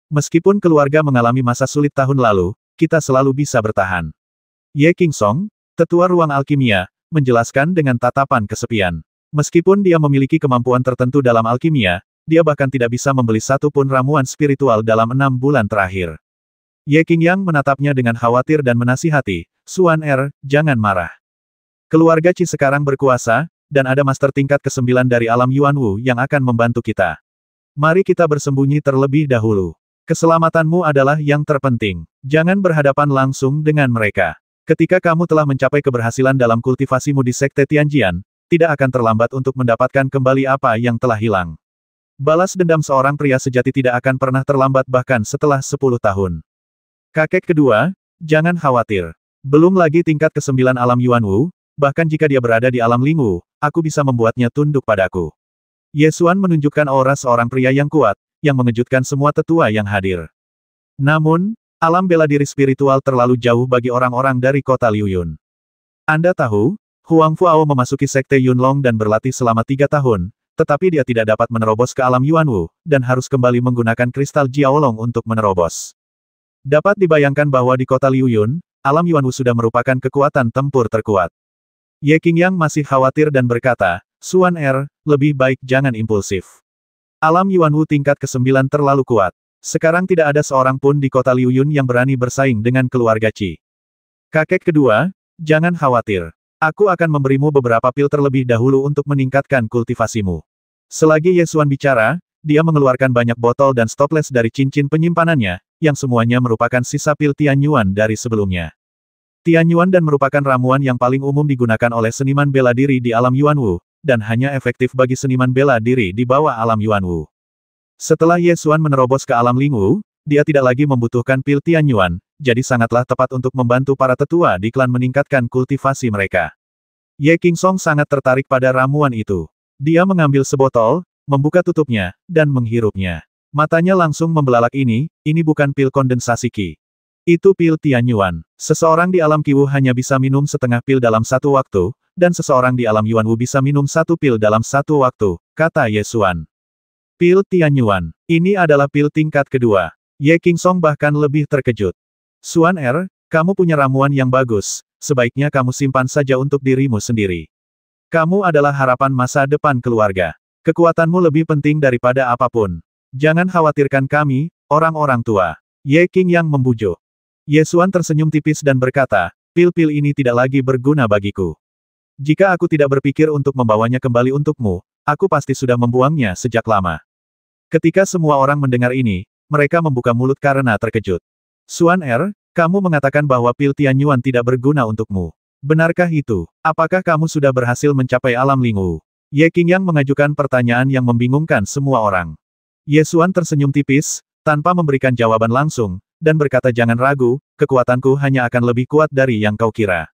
Meskipun keluarga mengalami masa sulit tahun lalu, kita selalu bisa bertahan. Ye Qingsong, tetua ruang alkimia, menjelaskan dengan tatapan kesepian. Meskipun dia memiliki kemampuan tertentu dalam alkimia, dia bahkan tidak bisa membeli satu pun ramuan spiritual dalam 6 bulan terakhir. Ye Qingyang menatapnya dengan khawatir dan menasihati, Xuan jangan marah. Keluarga Qi sekarang berkuasa, dan ada master tingkat ke-9 dari alam Yuanwu yang akan membantu kita. Mari kita bersembunyi terlebih dahulu. Keselamatanmu adalah yang terpenting. Jangan berhadapan langsung dengan mereka. Ketika kamu telah mencapai keberhasilan dalam kultivasimu di Sekte Tianjian, tidak akan terlambat untuk mendapatkan kembali apa yang telah hilang. Balas dendam seorang pria sejati tidak akan pernah terlambat bahkan setelah 10 tahun. Kakek kedua, jangan khawatir. Belum lagi tingkat ke-9 alam Yuanwu, bahkan jika dia berada di alam Lingwu, aku bisa membuatnya tunduk padaku. Ye Xuan menunjukkan aura seorang pria yang kuat, yang mengejutkan semua tetua yang hadir. Namun, alam bela diri spiritual terlalu jauh bagi orang-orang dari kota Liuyun. Anda tahu, Huang Fuao memasuki sekte Yunlong dan berlatih selama 3 tahun, tetapi dia tidak dapat menerobos ke alam Yuanwu, dan harus kembali menggunakan kristal Jiaolong untuk menerobos. Dapat dibayangkan bahwa di kota Liuyun, alam Yuanwu sudah merupakan kekuatan tempur terkuat. Ye Qingyang masih khawatir dan berkata, Xuan lebih baik jangan impulsif. Alam Yuanwu tingkat ke-9 terlalu kuat. Sekarang tidak ada seorang pun di kota Liuyun yang berani bersaing dengan keluarga Qi. Kakek kedua, jangan khawatir. Aku akan memberimu beberapa pil terlebih dahulu untuk meningkatkan kultivasimu. Selagi Ye Xuan bicara, dia mengeluarkan banyak botol dan stoples dari cincin penyimpanannya, yang semuanya merupakan sisa pil Tianyuan dari sebelumnya. Tianyuan dan merupakan ramuan yang paling umum digunakan oleh seniman bela diri di alam Yuanwu, dan hanya efektif bagi seniman bela diri di bawah alam Yuanwu. Setelah Ye Xuan menerobos ke alam Lingwu, dia tidak lagi membutuhkan pil Tianyuan, jadi sangatlah tepat untuk membantu para tetua di klan meningkatkan kultivasi mereka. Ye Qingsong sangat tertarik pada ramuan itu. Dia mengambil sebotol, membuka tutupnya, dan menghirupnya. Matanya langsung membelalak ini bukan pil kondensasi Qi. Itu pil Tianyuan. Seseorang di alam Qiwu hanya bisa minum setengah pil dalam satu waktu, dan seseorang di alam Yuanwu bisa minum satu pil dalam satu waktu, kata Ye Xuan. Pil Tianyuan. Ini adalah pil tingkat kedua. Ye Qingsong bahkan lebih terkejut. Xuan kamu punya ramuan yang bagus, sebaiknya kamu simpan saja untuk dirimu sendiri. Kamu adalah harapan masa depan keluarga. Kekuatanmu lebih penting daripada apapun. Jangan khawatirkan kami, orang-orang tua. Ye Qingyang membujuk. Ye Xuan tersenyum tipis dan berkata, pil-pil ini tidak lagi berguna bagiku. Jika aku tidak berpikir untuk membawanya kembali untukmu, aku pasti sudah membuangnya sejak lama. Ketika semua orang mendengar ini, mereka membuka mulut karena terkejut. Xuan kamu mengatakan bahwa pil Tianyuan tidak berguna untukmu. Benarkah itu? Apakah kamu sudah berhasil mencapai alam Lingwu? Ye Qingyang mengajukan pertanyaan yang membingungkan semua orang. Ye Xuan tersenyum tipis, tanpa memberikan jawaban langsung, dan berkata jangan ragu, kekuatanku hanya akan lebih kuat dari yang kau kira.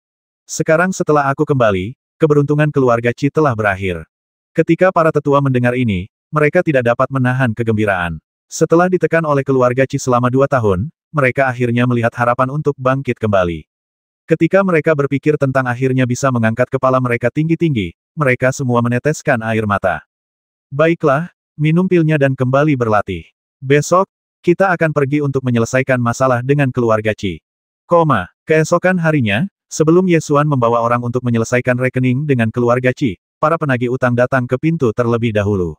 Sekarang setelah aku kembali, keberuntungan keluarga Qi telah berakhir. Ketika para tetua mendengar ini, mereka tidak dapat menahan kegembiraan. Setelah ditekan oleh keluarga Qi selama 2 tahun, mereka akhirnya melihat harapan untuk bangkit kembali. Ketika mereka berpikir tentang akhirnya bisa mengangkat kepala mereka tinggi-tinggi, mereka semua meneteskan air mata. Baiklah, minum pilnya dan kembali berlatih. Besok, kita akan pergi untuk menyelesaikan masalah dengan keluarga Qi. Keesokan harinya, sebelum Ye Xuan membawa orang untuk menyelesaikan rekening dengan keluarga Qi, para penagih utang datang ke pintu terlebih dahulu.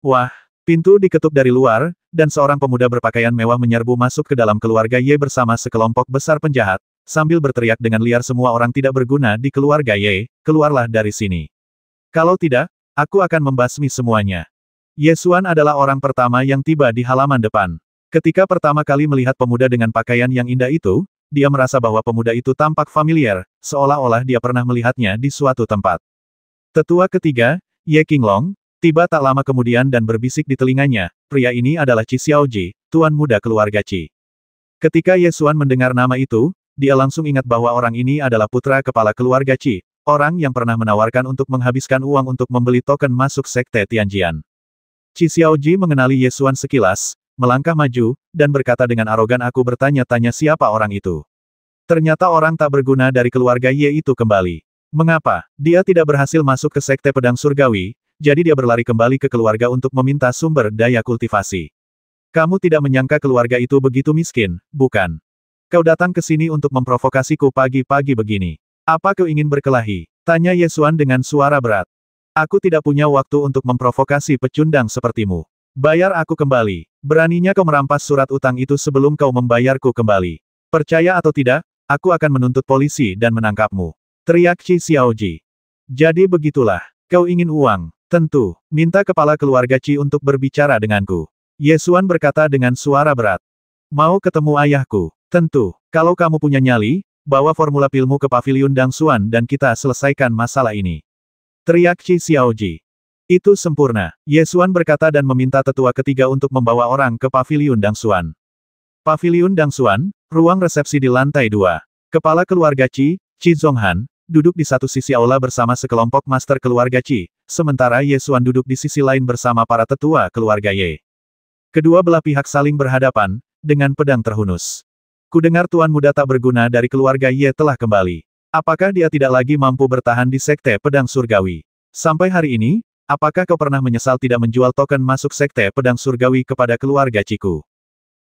Wah, pintu diketuk dari luar, dan seorang pemuda berpakaian mewah menyerbu masuk ke dalam keluarga Ye bersama sekelompok besar penjahat, sambil berteriak dengan liar semua orang tidak berguna di keluarga Ye, keluarlah dari sini. Kalau tidak, aku akan membasmi semuanya. Ye Xuan adalah orang pertama yang tiba di halaman depan. Ketika pertama kali melihat pemuda dengan pakaian yang indah itu, dia merasa bahwa pemuda itu tampak familiar, seolah-olah dia pernah melihatnya di suatu tempat. Tetua ketiga, Ye Qinglong, tiba tak lama kemudian dan berbisik di telinganya, pria ini adalah Qi Xiaoji, tuan muda keluarga Qi. Ketika Ye Xuan mendengar nama itu, dia langsung ingat bahwa orang ini adalah putra kepala keluarga Qi, orang yang pernah menawarkan untuk menghabiskan uang untuk membeli token masuk sekte Tianjian. Qi Xiaoji mengenali Ye Xuan sekilas, melangkah maju, dan berkata dengan arogan, aku bertanya-tanya siapa orang itu. Ternyata orang tak berguna dari keluarga Ye itu kembali. Mengapa? Dia tidak berhasil masuk ke sekte pedang surgawi, jadi dia berlari kembali ke keluarga untuk meminta sumber daya kultivasi. Kamu tidak menyangka keluarga itu begitu miskin, bukan? Kau datang ke sini untuk memprovokasiku pagi-pagi begini. Apa kau ingin berkelahi? Tanya Ye Xuan dengan suara berat. Aku tidak punya waktu untuk memprovokasi pecundang sepertimu. Bayar aku kembali. Beraninya kau merampas surat utang itu sebelum kau membayarku kembali. Percaya atau tidak, aku akan menuntut polisi dan menangkapmu. Teriak Qi Xiaoji. Jadi begitulah. Kau ingin uang. Tentu. Minta kepala keluarga Qi untuk berbicara denganku. Ye Xuan berkata dengan suara berat. Mau ketemu ayahku? Tentu. Kalau kamu punya nyali, bawa formula pilmu ke paviliun Dang Xuan dan kita selesaikan masalah ini. Teriak Qi Xiaoji. Itu sempurna. Ye Xuan berkata dan meminta tetua ketiga untuk membawa orang ke paviliun Dang Xuan. Paviliun Dang Xuan, ruang resepsi di lantai 2. Kepala keluarga Qi, Qi Zonghan, duduk di satu sisi aula bersama sekelompok master keluarga Qi, sementara Ye Xuan duduk di sisi lain bersama para tetua keluarga Ye. Kedua belah pihak saling berhadapan, dengan pedang terhunus. Kudengar tuan muda tak berguna dari keluarga Ye telah kembali. Apakah dia tidak lagi mampu bertahan di sekte pedang surgawi? Sampai hari ini, apakah kau pernah menyesal tidak menjual token masuk sekte pedang surgawi kepada keluarga Ciku?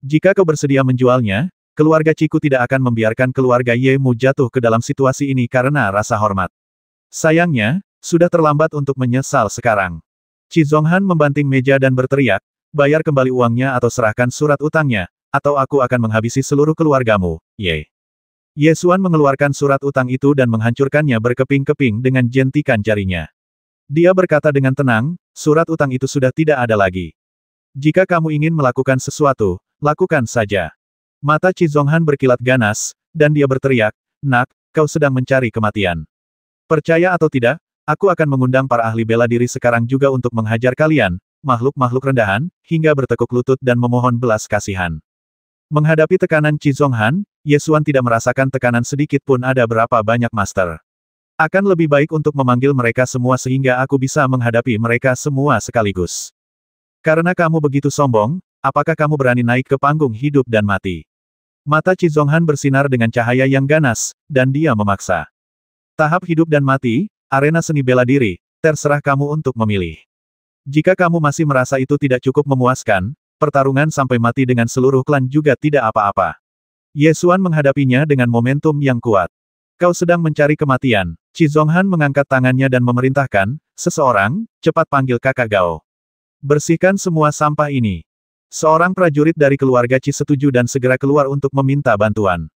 Jika kau bersedia menjualnya, keluarga Ciku tidak akan membiarkan keluarga Ye-mu jatuh ke dalam situasi ini karena rasa hormat. Sayangnya, sudah terlambat untuk menyesal sekarang. Qi Zonghan membanting meja dan berteriak, bayar kembali uangnya atau serahkan surat utangnya, atau aku akan menghabisi seluruh keluargamu, Ye. Ye Xuan mengeluarkan surat utang itu dan menghancurkannya berkeping-keping dengan jentikan jarinya. Dia berkata dengan tenang, surat utang itu sudah tidak ada lagi. Jika kamu ingin melakukan sesuatu, lakukan saja. Mata Qi Zonghan berkilat ganas, dan dia berteriak, nak, kau sedang mencari kematian. Percaya atau tidak, aku akan mengundang para ahli bela diri sekarang juga untuk menghajar kalian, makhluk-makhluk rendahan, hingga bertekuk lutut dan memohon belas kasihan. Menghadapi tekanan Qi Zonghan, Ye Xuan tidak merasakan tekanan sedikit pun ada berapa banyak master. Akan lebih baik untuk memanggil mereka semua sehingga aku bisa menghadapi mereka semua sekaligus. Karena kamu begitu sombong, apakah kamu berani naik ke panggung hidup dan mati? Mata Qi Zonghan bersinar dengan cahaya yang ganas, dan dia memaksa. Tahap hidup dan mati, arena seni bela diri, terserah kamu untuk memilih. Jika kamu masih merasa itu tidak cukup memuaskan, pertarungan sampai mati dengan seluruh klan juga tidak apa-apa. Ye Xuan menghadapinya dengan momentum yang kuat. Kau sedang mencari kematian. Qi Zonghan mengangkat tangannya dan memerintahkan, seseorang, cepat panggil kakak Gao. Bersihkan semua sampah ini. Seorang prajurit dari keluarga Qi setuju dan segera keluar untuk meminta bantuan.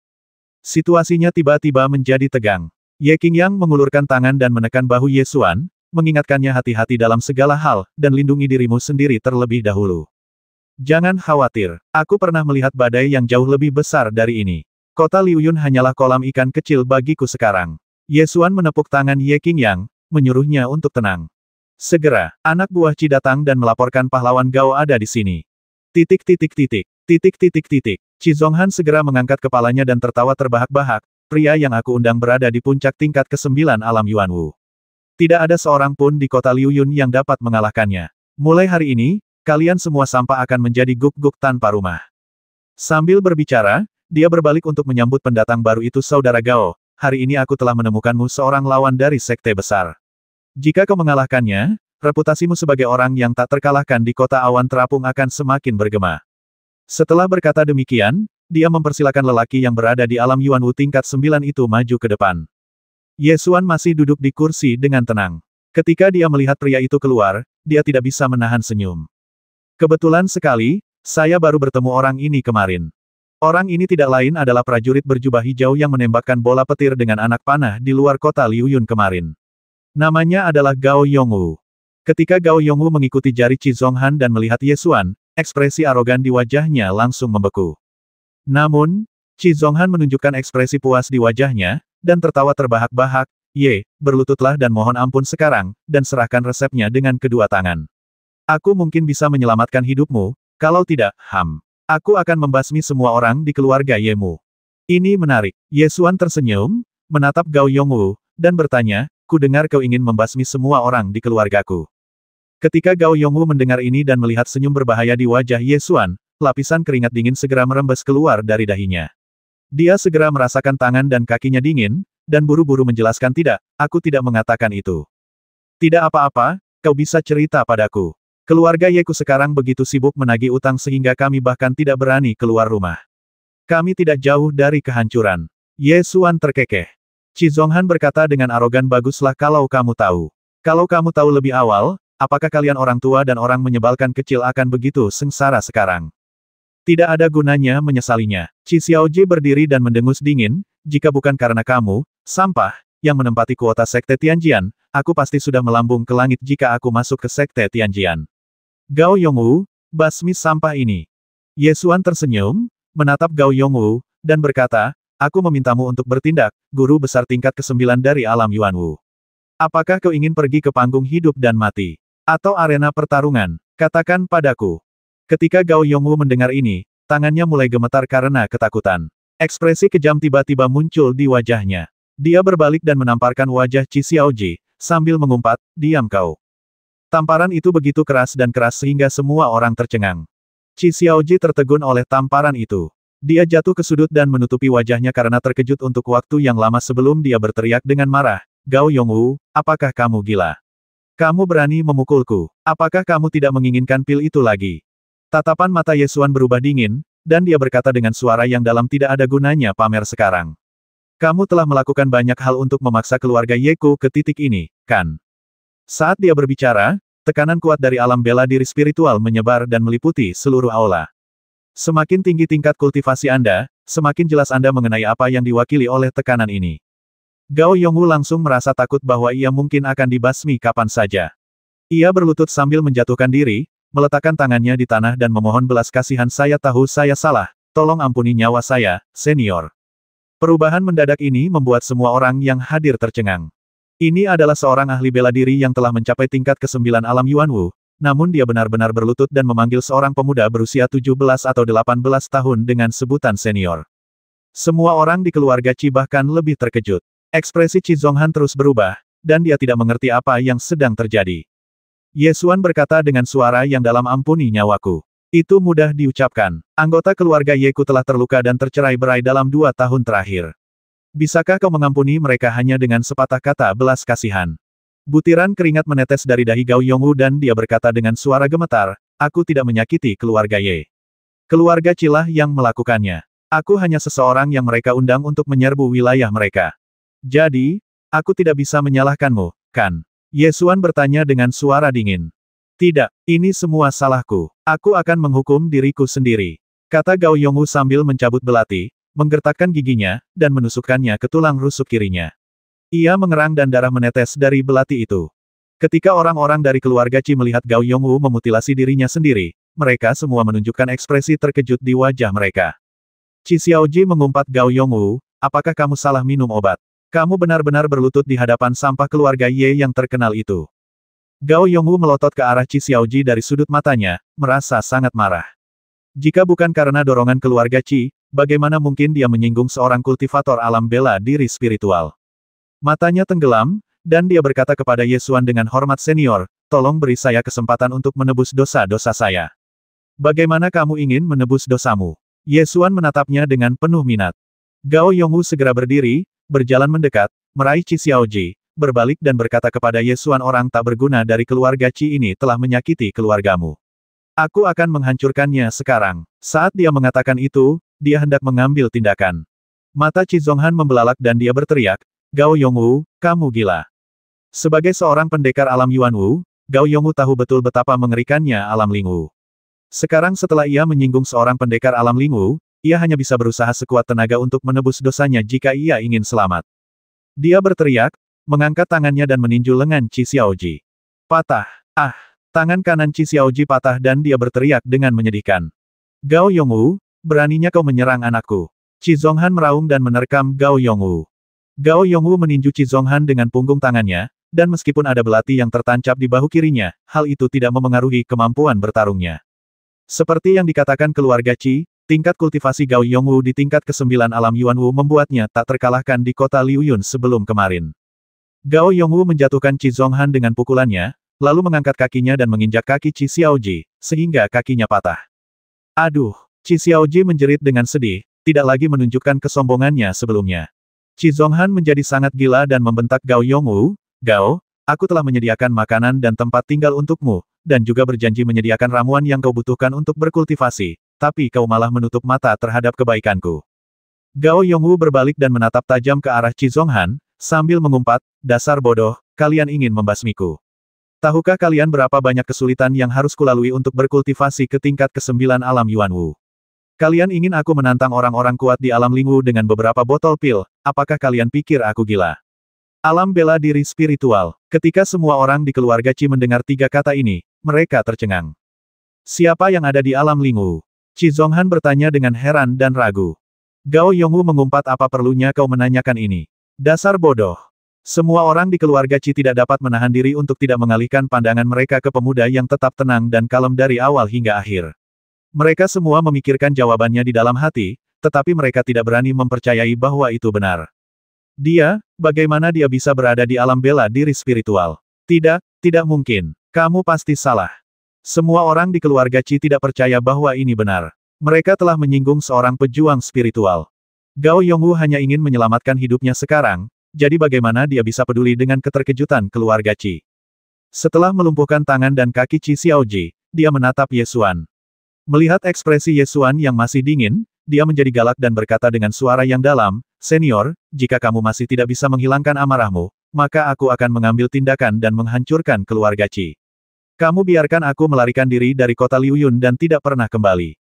Situasinya tiba-tiba menjadi tegang. Ye Qingyang mengulurkan tangan dan menekan bahu Ye Xuan, mengingatkannya hati-hati dalam segala hal, dan lindungi dirimu sendiri terlebih dahulu. Jangan khawatir, aku pernah melihat badai yang jauh lebih besar dari ini. Kota Liuyun hanyalah kolam ikan kecil bagiku sekarang. Ye Xuan menepuk tangan Ye Qingyang, menyuruhnya untuk tenang. Segera, anak buah Qi datang dan melaporkan pahlawan Gao ada di sini. Titik. Qi Zonghan segera mengangkat kepalanya dan tertawa terbahak-bahak, pria yang aku undang berada di puncak tingkat ke-9 alam Yuanwu. Tidak ada seorang pun di kota Liuyun yang dapat mengalahkannya. Mulai hari ini, kalian semua sampah akan menjadi guk-guk tanpa rumah. Sambil berbicara, dia berbalik untuk menyambut pendatang baru itu. Saudara Gao, hari ini aku telah menemukanmu seorang lawan dari sekte besar. Jika kau mengalahkannya, reputasimu sebagai orang yang tak terkalahkan di kota awan terapung akan semakin bergema. Setelah berkata demikian, dia mempersilakan lelaki yang berada di alam Yuanwu tingkat 9 itu maju ke depan. Ye Xuan masih duduk di kursi dengan tenang. Ketika dia melihat pria itu keluar, dia tidak bisa menahan senyum. Kebetulan sekali, saya baru bertemu orang ini kemarin. Orang ini tidak lain adalah prajurit berjubah hijau yang menembakkan bola petir dengan anak panah di luar kota Liuyun kemarin. Namanya adalah Gao Yongwu. Ketika Gao Yongwu mengikuti jari Qi Zonghan dan melihat Ye Xuan, ekspresi arogan di wajahnya langsung membeku. Namun, Qi Zonghan menunjukkan ekspresi puas di wajahnya, dan tertawa terbahak-bahak. Ye, berlututlah dan mohon ampun sekarang, dan serahkan resepnya dengan kedua tangan. Aku mungkin bisa menyelamatkan hidupmu, kalau tidak, aku akan membasmi semua orang di keluarga Yemu. Ini menarik. Ye Xuan tersenyum, menatap Gao Yongwu, dan bertanya, ku dengar kau ingin membasmi semua orang di keluargaku. Ketika Gao Yongwu mendengar ini dan melihat senyum berbahaya di wajah Ye Xuan, lapisan keringat dingin segera merembes keluar dari dahinya. Dia segera merasakan tangan dan kakinya dingin, dan buru-buru menjelaskan tidak, aku tidak mengatakan itu. Tidak apa-apa, kau bisa cerita padaku. Keluarga Yeku sekarang begitu sibuk menagih utang sehingga kami bahkan tidak berani keluar rumah. Kami tidak jauh dari kehancuran. Ye Xuan terkekeh. Qi Zonghan berkata dengan arogan, baguslah kalau kamu tahu. Kalau kamu tahu lebih awal, apakah kalian orang tua dan orang menyebalkan kecil akan begitu sengsara sekarang? Tidak ada gunanya menyesalinya. Qi Xiaoji berdiri dan mendengus dingin, jika bukan karena kamu, sampah, yang menempati kuota Sekte Tianjian, aku pasti sudah melambung ke langit jika aku masuk ke Sekte Tianjian. Gao Yongwu, basmi sampah ini. Ye Xuan tersenyum, menatap Gao Yongwu, dan berkata, aku memintamu untuk bertindak, guru besar tingkat ke-9 dari alam Yuanwu. Apakah kau ingin pergi ke panggung hidup dan mati? Atau arena pertarungan? Katakan padaku. Ketika Gao Yongwu mendengar ini, tangannya mulai gemetar karena ketakutan. Ekspresi kejam tiba-tiba muncul di wajahnya. Dia berbalik dan menamparkan wajah Qi Xiaoji, sambil mengumpat, diam kau. Tamparan itu begitu keras dan keras sehingga semua orang tercengang. Qi Xiaoji tertegun oleh tamparan itu. Dia jatuh ke sudut dan menutupi wajahnya karena terkejut untuk waktu yang lama sebelum dia berteriak dengan marah, Gao Yongwu, apakah kamu gila? Kamu berani memukulku. Apakah kamu tidak menginginkan pil itu lagi? Tatapan mata Ye Xuan berubah dingin, dan dia berkata dengan suara yang dalam, tidak ada gunanya pamer sekarang. Kamu telah melakukan banyak hal untuk memaksa keluarga Yeku ke titik ini, kan? Saat dia berbicara, tekanan kuat dari alam bela diri spiritual menyebar dan meliputi seluruh aula. Semakin tinggi tingkat kultivasi Anda, semakin jelas Anda mengenai apa yang diwakili oleh tekanan ini. Gao Yongwu langsung merasa takut bahwa ia mungkin akan dibasmi kapan saja. Ia berlutut sambil menjatuhkan diri, meletakkan tangannya di tanah dan memohon belas kasihan, saya tahu saya salah, tolong ampuni nyawa saya, senior. Perubahan mendadak ini membuat semua orang yang hadir tercengang. Ini adalah seorang ahli bela diri yang telah mencapai tingkat ke-9 alam Yuanwu, namun dia benar-benar berlutut dan memanggil seorang pemuda berusia 17 atau 18 tahun dengan sebutan senior. Semua orang di keluarga Qi bahkan lebih terkejut. Ekspresi Qi Zonghan terus berubah, dan dia tidak mengerti apa yang sedang terjadi. Ye Xuan berkata dengan suara yang dalam, ampuni nyawaku. Itu mudah diucapkan. Anggota keluarga Yeku telah terluka dan tercerai-berai dalam 2 tahun terakhir. Bisakah kau mengampuni mereka hanya dengan sepatah kata belas kasihan? Butiran keringat menetes dari dahi Gao Yongwu dan dia berkata dengan suara gemetar, aku tidak menyakiti keluarga Ye. Keluarga Cilah yang melakukannya. Aku hanya seseorang yang mereka undang untuk menyerbu wilayah mereka. Jadi, aku tidak bisa menyalahkanmu, kan? Ye Xuan bertanya dengan suara dingin. Tidak, ini semua salahku. Aku akan menghukum diriku sendiri. Kata Gao Yongwu sambil mencabut belati, menggertakkan giginya, dan menusukkannya ke tulang rusuk kirinya. Ia mengerang dan darah menetes dari belati itu. Ketika orang-orang dari keluarga Qi melihat Gao Yongwu memutilasi dirinya sendiri, mereka semua menunjukkan ekspresi terkejut di wajah mereka. Qi Xiaoji mengumpat, Gao Yongwu, apakah kamu salah minum obat? Kamu benar-benar berlutut di hadapan sampah keluarga Ye yang terkenal itu. Gao Yongwu melotot ke arah Qi Xiaoji dari sudut matanya, merasa sangat marah. Jika bukan karena dorongan keluarga Qi, bagaimana mungkin dia menyinggung seorang kultivator alam bela diri spiritual? Matanya tenggelam, dan dia berkata kepada Ye Xuan dengan hormat, senior, tolong beri saya kesempatan untuk menebus dosa-dosa saya. Bagaimana kamu ingin menebus dosamu? Ye Xuan menatapnya dengan penuh minat. Gao Yongwu segera berdiri, berjalan mendekat, meraih Qi Xiaoji, berbalik dan berkata kepada Ye Xuan, orang tak berguna dari keluarga Qi ini telah menyakiti keluargamu. Aku akan menghancurkannya sekarang. Saat dia mengatakan itu, dia hendak mengambil tindakan. Mata Qi Zonghan membelalak dan dia berteriak, Gao Yongwu, kamu gila. Sebagai seorang pendekar alam Yuanwu, Gao Yongwu tahu betul betapa mengerikannya alam Lingwu. Sekarang setelah ia menyinggung seorang pendekar alam Lingwu, ia hanya bisa berusaha sekuat tenaga untuk menebus dosanya jika ia ingin selamat. Dia berteriak, mengangkat tangannya dan meninju lengan Qi Xiaoji. Patah. Ah! Tangan kanan Qi Xiaoji patah dan dia berteriak dengan menyedihkan. Gao Yongwu, beraninya kau menyerang anakku. Qi Zonghan meraung dan menerkam Gao Yongwu. Gao Yongwu meninju Qi Zonghan dengan punggung tangannya, dan meskipun ada belati yang tertancap di bahu kirinya, hal itu tidak memengaruhi kemampuan bertarungnya. Seperti yang dikatakan keluarga Qi, tingkat kultivasi Gao Yongwu di tingkat ke-9 alam Yuanwu membuatnya tak terkalahkan di kota Liuyun sebelum kemarin. Gao Yongwu menjatuhkan Qi Zonghan dengan pukulannya, lalu mengangkat kakinya dan menginjak kaki Qi Xiaoji, sehingga kakinya patah. Aduh! Qi Xiaoji menjerit dengan sedih, tidak lagi menunjukkan kesombongannya sebelumnya. Qi Zonghan menjadi sangat gila dan membentak Gao Yongwu, Gao, aku telah menyediakan makanan dan tempat tinggal untukmu, dan juga berjanji menyediakan ramuan yang kau butuhkan untuk berkultivasi, tapi kau malah menutup mata terhadap kebaikanku. Gao Yongwu berbalik dan menatap tajam ke arah Qi Zonghan, sambil mengumpat, dasar bodoh, kalian ingin membasmiku. Tahukah kalian berapa banyak kesulitan yang harus kulalui untuk berkultivasi ke tingkat ke-9 alam Yuanwu? Kalian ingin aku menantang orang-orang kuat di alam Lingwu dengan beberapa botol pil, apakah kalian pikir aku gila? Alam bela diri spiritual. Ketika semua orang di keluarga Qi mendengar 3 kata ini, mereka tercengang. Siapa yang ada di alam Lingwu? Qi Zonghan bertanya dengan heran dan ragu. Gao Yongwu mengumpat, apa perlunya kau menanyakan ini? Dasar bodoh. Semua orang di keluarga Qi tidak dapat menahan diri untuk tidak mengalihkan pandangan mereka ke pemuda yang tetap tenang dan kalem dari awal hingga akhir. Mereka semua memikirkan jawabannya di dalam hati, tetapi mereka tidak berani mempercayai bahwa itu benar. Dia, bagaimana dia bisa berada di alam bela diri spiritual? Tidak, tidak mungkin. Kamu pasti salah. Semua orang di keluarga Qi tidak percaya bahwa ini benar. Mereka telah menyinggung seorang pejuang spiritual. Gao Yongwu hanya ingin menyelamatkan hidupnya sekarang, jadi bagaimana dia bisa peduli dengan keterkejutan keluarga Qi? Setelah melumpuhkan tangan dan kaki Qi Xiaoji, dia menatap Ye Xuan. Melihat ekspresi Ye Xuan yang masih dingin, dia menjadi galak dan berkata dengan suara yang dalam, Senior, jika kamu masih tidak bisa menghilangkan amarahmu, maka aku akan mengambil tindakan dan menghancurkan keluarga Qi. Kamu biarkan aku melarikan diri dari kota Liuyun dan tidak pernah kembali.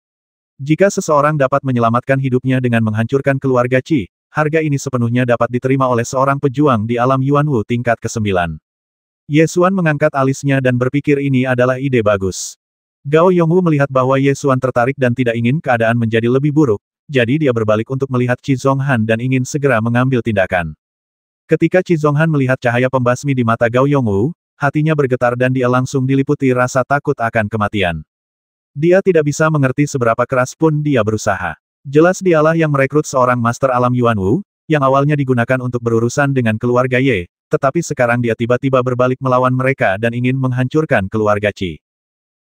Jika seseorang dapat menyelamatkan hidupnya dengan menghancurkan keluarga Qi, harga ini sepenuhnya dapat diterima oleh seorang pejuang di alam Yuanwu tingkat ke-9. Ye Xuan mengangkat alisnya dan berpikir ini adalah ide bagus. Gao Yongwu melihat bahwa Ye Xuan tertarik dan tidak ingin keadaan menjadi lebih buruk, jadi dia berbalik untuk melihat Qi Zonghan dan ingin segera mengambil tindakan. Ketika Qi Zonghan melihat cahaya pembasmi di mata Gao Yongwu, hatinya bergetar dan dia langsung diliputi rasa takut akan kematian. Dia tidak bisa mengerti seberapa keras pun dia berusaha. Jelas dialah yang merekrut seorang master alam Yuanwu, yang awalnya digunakan untuk berurusan dengan keluarga Ye, tetapi sekarang dia tiba-tiba berbalik melawan mereka dan ingin menghancurkan keluarga Qi.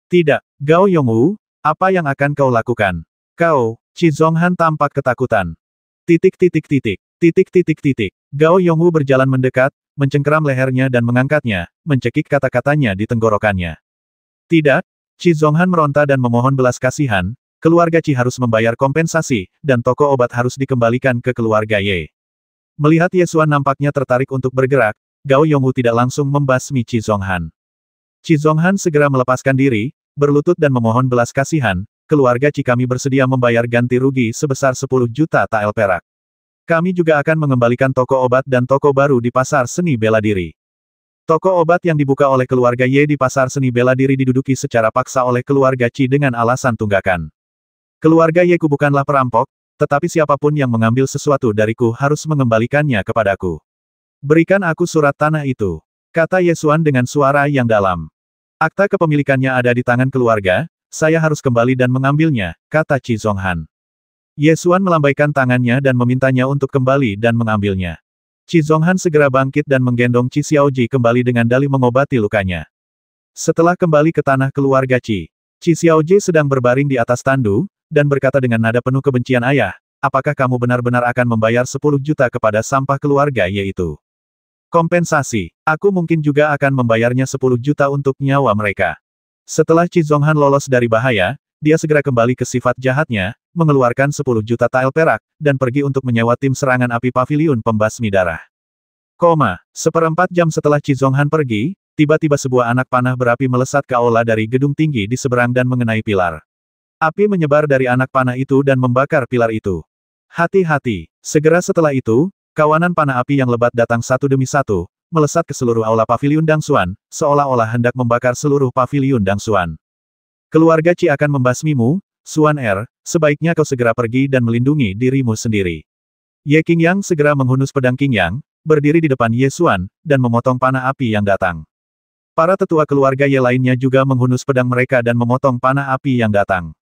Tidak, Gao Yongwu, apa yang akan kau lakukan? Kau, Qi Zonghan tampak ketakutan. Gao Yongwu berjalan mendekat, mencengkeram lehernya dan mengangkatnya, mencekik kata-katanya di tenggorokannya. Tidak, Qi Zonghan meronta dan memohon belas kasihan, keluarga Qi harus membayar kompensasi, dan toko obat harus dikembalikan ke keluarga Ye. Melihat Ye Xuan nampaknya tertarik untuk bergerak, Gao Yongwu tidak langsung membasmi Qi Zonghan. Qi Zonghan segera melepaskan diri, berlutut dan memohon belas kasihan, keluarga Qi kami bersedia membayar ganti rugi sebesar 10 juta tael perak. Kami juga akan mengembalikan toko obat dan toko baru di pasar seni bela diri. Toko obat yang dibuka oleh keluarga Ye di pasar seni bela diri diduduki secara paksa oleh keluarga Qi dengan alasan tunggakan. Keluarga Yeku bukanlah perampok, tetapi siapapun yang mengambil sesuatu dariku harus mengembalikannya kepadaku. Berikan aku surat tanah itu, kata Ye Xuan dengan suara yang dalam. Akta kepemilikannya ada di tangan keluarga, saya harus kembali dan mengambilnya, kata Qi Zonghan. Ye Xuan melambaikan tangannya dan memintanya untuk kembali dan mengambilnya. Qi Zonghan segera bangkit dan menggendong Qi Xiaoji kembali dengan dalih mengobati lukanya. Setelah kembali ke tanah keluarga Qi, Qi Xiaoji sedang berbaring di atas tandu, dan berkata dengan nada penuh kebencian, ayah, apakah kamu benar-benar akan membayar 10 juta kepada sampah keluarga yaitu kompensasi? Aku mungkin juga akan membayarnya 10 juta untuk nyawa mereka. Setelah Qi Zonghan lolos dari bahaya, dia segera kembali ke sifat jahatnya, mengeluarkan 10 juta tael perak, dan pergi untuk menyewa tim serangan api paviliun pembasmi darah. Seperempat jam setelah Qi Zonghan pergi, tiba-tiba sebuah anak panah berapi melesat ke aula dari gedung tinggi di seberang dan mengenai pilar. Api menyebar dari anak panah itu dan membakar pilar itu. Hati-hati. Segera setelah itu, kawanan panah api yang lebat datang satu demi satu, melesat ke seluruh aula paviliun Dangxuan, seolah-olah hendak membakar seluruh paviliun Dangxuan. Keluarga Qi akan membasmimu, Xuan Er, sebaiknya kau segera pergi dan melindungi dirimu sendiri. Ye Qingyang segera menghunus pedang Qingyang, berdiri di depan Ye Xuan, dan memotong panah api yang datang. Para tetua keluarga Ye lainnya juga menghunus pedang mereka dan memotong panah api yang datang.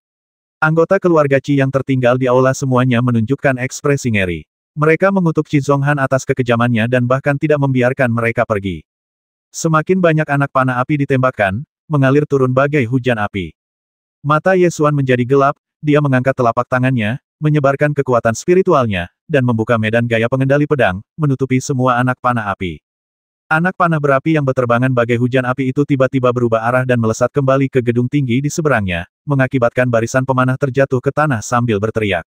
Anggota keluarga Qi yang tertinggal di aula semuanya menunjukkan ekspresi ngeri. Mereka mengutuk Qi Zonghan atas kekejamannya dan bahkan tidak membiarkan mereka pergi. Semakin banyak anak panah api ditembakkan, mengalir turun bagai hujan api. Mata Ye Xuan menjadi gelap, dia mengangkat telapak tangannya, menyebarkan kekuatan spiritualnya, dan membuka medan gaya pengendali pedang, menutupi semua anak panah api. Anak panah berapi yang berterbangan bagai hujan api itu tiba-tiba berubah arah dan melesat kembali ke gedung tinggi di seberangnya, mengakibatkan barisan pemanah terjatuh ke tanah sambil berteriak.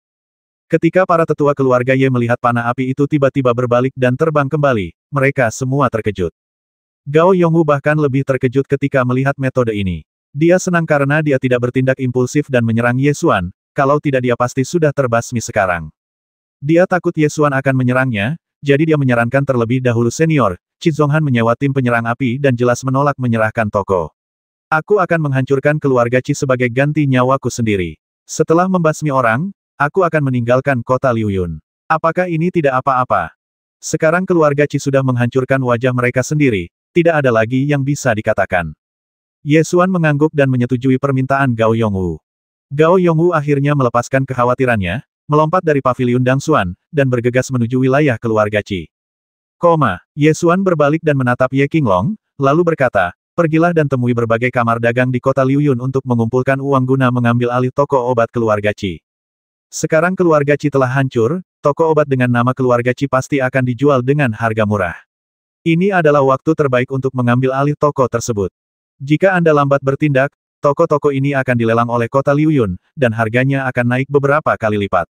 Ketika para tetua keluarga Ye melihat panah api itu tiba-tiba berbalik dan terbang kembali, mereka semua terkejut. Gao Yongwu bahkan lebih terkejut ketika melihat metode ini. Dia senang karena dia tidak bertindak impulsif dan menyerang Ye Xuan, kalau tidak dia pasti sudah terbasmi sekarang. Dia takut Ye Xuan akan menyerangnya, jadi dia menyarankan terlebih dahulu senior, Qi Zonghan menyewa tim penyerang api dan jelas menolak menyerahkan toko. Aku akan menghancurkan keluarga Qi sebagai ganti nyawaku sendiri. Setelah membasmi orang, aku akan meninggalkan kota Liuyun. Apakah ini tidak apa-apa? Sekarang keluarga Qi sudah menghancurkan wajah mereka sendiri, tidak ada lagi yang bisa dikatakan. Ye Xuan mengangguk dan menyetujui permintaan Gao Yongwu. Gao Yongwu akhirnya melepaskan kekhawatirannya, melompat dari paviliun Dangxuan, dan bergegas menuju wilayah keluarga Qi. Ye Xuan berbalik dan menatap Ye Qinglong, lalu berkata, pergilah dan temui berbagai kamar dagang di kota Liuyun untuk mengumpulkan uang guna mengambil alih toko obat keluarga Qi. Sekarang keluarga Qi telah hancur, toko obat dengan nama keluarga Qi pasti akan dijual dengan harga murah. Ini adalah waktu terbaik untuk mengambil alih toko tersebut. Jika Anda lambat bertindak, toko-toko ini akan dilelang oleh kota Liuyun, dan harganya akan naik beberapa kali lipat.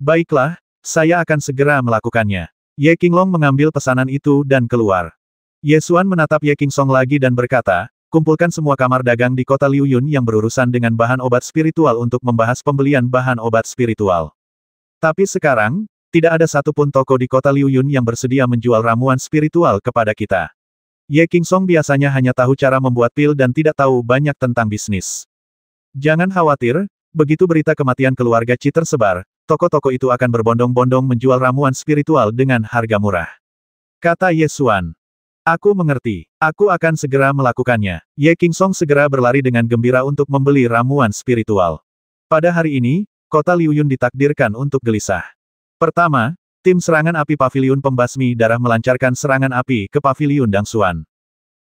Baiklah, saya akan segera melakukannya. Ye Qinglong mengambil pesanan itu dan keluar. Ye Xuan menatap Ye Qingsong lagi dan berkata, kumpulkan semua kamar dagang di kota Liuyun yang berurusan dengan bahan obat spiritual untuk membahas pembelian bahan obat spiritual. Tapi sekarang, tidak ada satupun toko di kota Liuyun yang bersedia menjual ramuan spiritual kepada kita. Ye Qingsong biasanya hanya tahu cara membuat pil dan tidak tahu banyak tentang bisnis. Jangan khawatir, begitu berita kematian keluarga Qi tersebar, toko-toko itu akan berbondong-bondong menjual ramuan spiritual dengan harga murah. Kata Ye Xuan. Aku mengerti. Aku akan segera melakukannya. Ye Qingsong segera berlari dengan gembira untuk membeli ramuan spiritual. Pada hari ini, kota Liuyun ditakdirkan untuk gelisah. Pertama, tim serangan api paviliun pembasmi darah melancarkan serangan api ke paviliun Dangxuan.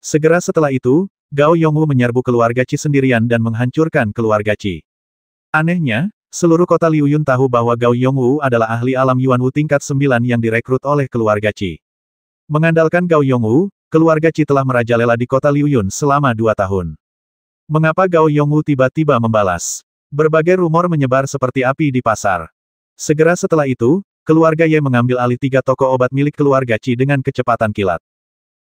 Segera setelah itu, Gao Yongwu menyerbu keluarga Qi sendirian dan menghancurkan keluarga Qi. Anehnya, seluruh kota Liuyun tahu bahwa Gao Yongwu adalah ahli alam Yuanwu tingkat 9 yang direkrut oleh keluarga Qi. Mengandalkan Gao Yongwu, keluarga Qi telah merajalela di kota Liuyun selama 2 tahun. Mengapa Gao Yongwu tiba-tiba membalas? Berbagai rumor menyebar seperti api di pasar. Segera setelah itu, keluarga Ye mengambil alih 3 toko obat milik keluarga Qi dengan kecepatan kilat.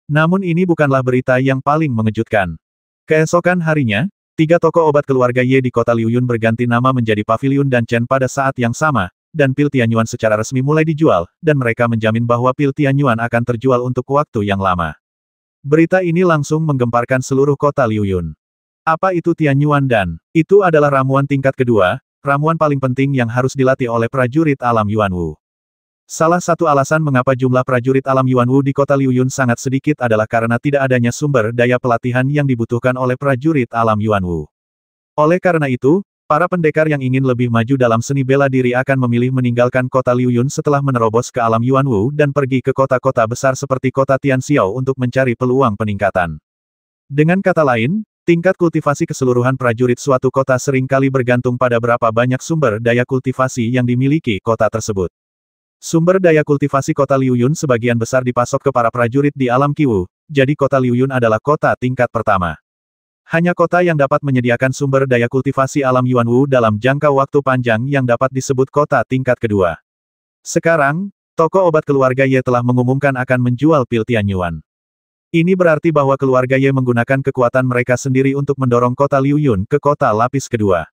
Namun ini bukanlah berita yang paling mengejutkan. Keesokan harinya, 3 toko obat keluarga Ye di kota Liuyun berganti nama menjadi Paviliun Danchen pada saat yang sama, dan pil Tianyuan secara resmi mulai dijual, dan mereka menjamin bahwa pil Tianyuan akan terjual untuk waktu yang lama. Berita ini langsung menggemparkan seluruh kota Liuyun. Apa itu Tianyuan dan? Itu adalah ramuan tingkat kedua, ramuan paling penting yang harus dilatih oleh prajurit alam Yuanwu. Salah satu alasan mengapa jumlah prajurit alam Yuanwu di kota Liuyun sangat sedikit adalah karena tidak adanya sumber daya pelatihan yang dibutuhkan oleh prajurit alam Yuanwu. Oleh karena itu, para pendekar yang ingin lebih maju dalam seni bela diri akan memilih meninggalkan kota Liuyun setelah menerobos ke alam Yuanwu dan pergi ke kota-kota besar seperti kota Tianxiao untuk mencari peluang peningkatan. Dengan kata lain, tingkat kultivasi keseluruhan prajurit suatu kota seringkali bergantung pada berapa banyak sumber daya kultivasi yang dimiliki kota tersebut. Sumber daya kultivasi kota Liuyun sebagian besar dipasok ke para prajurit di alam Qiwu, jadi kota Liuyun adalah kota tingkat pertama. Hanya kota yang dapat menyediakan sumber daya kultivasi alam Yuanwu dalam jangka waktu panjang yang dapat disebut kota tingkat kedua. Sekarang, toko obat keluarga Ye telah mengumumkan akan menjual pil Tianyuan. Ini berarti bahwa keluarga Ye menggunakan kekuatan mereka sendiri untuk mendorong kota Liuyun ke kota lapis kedua.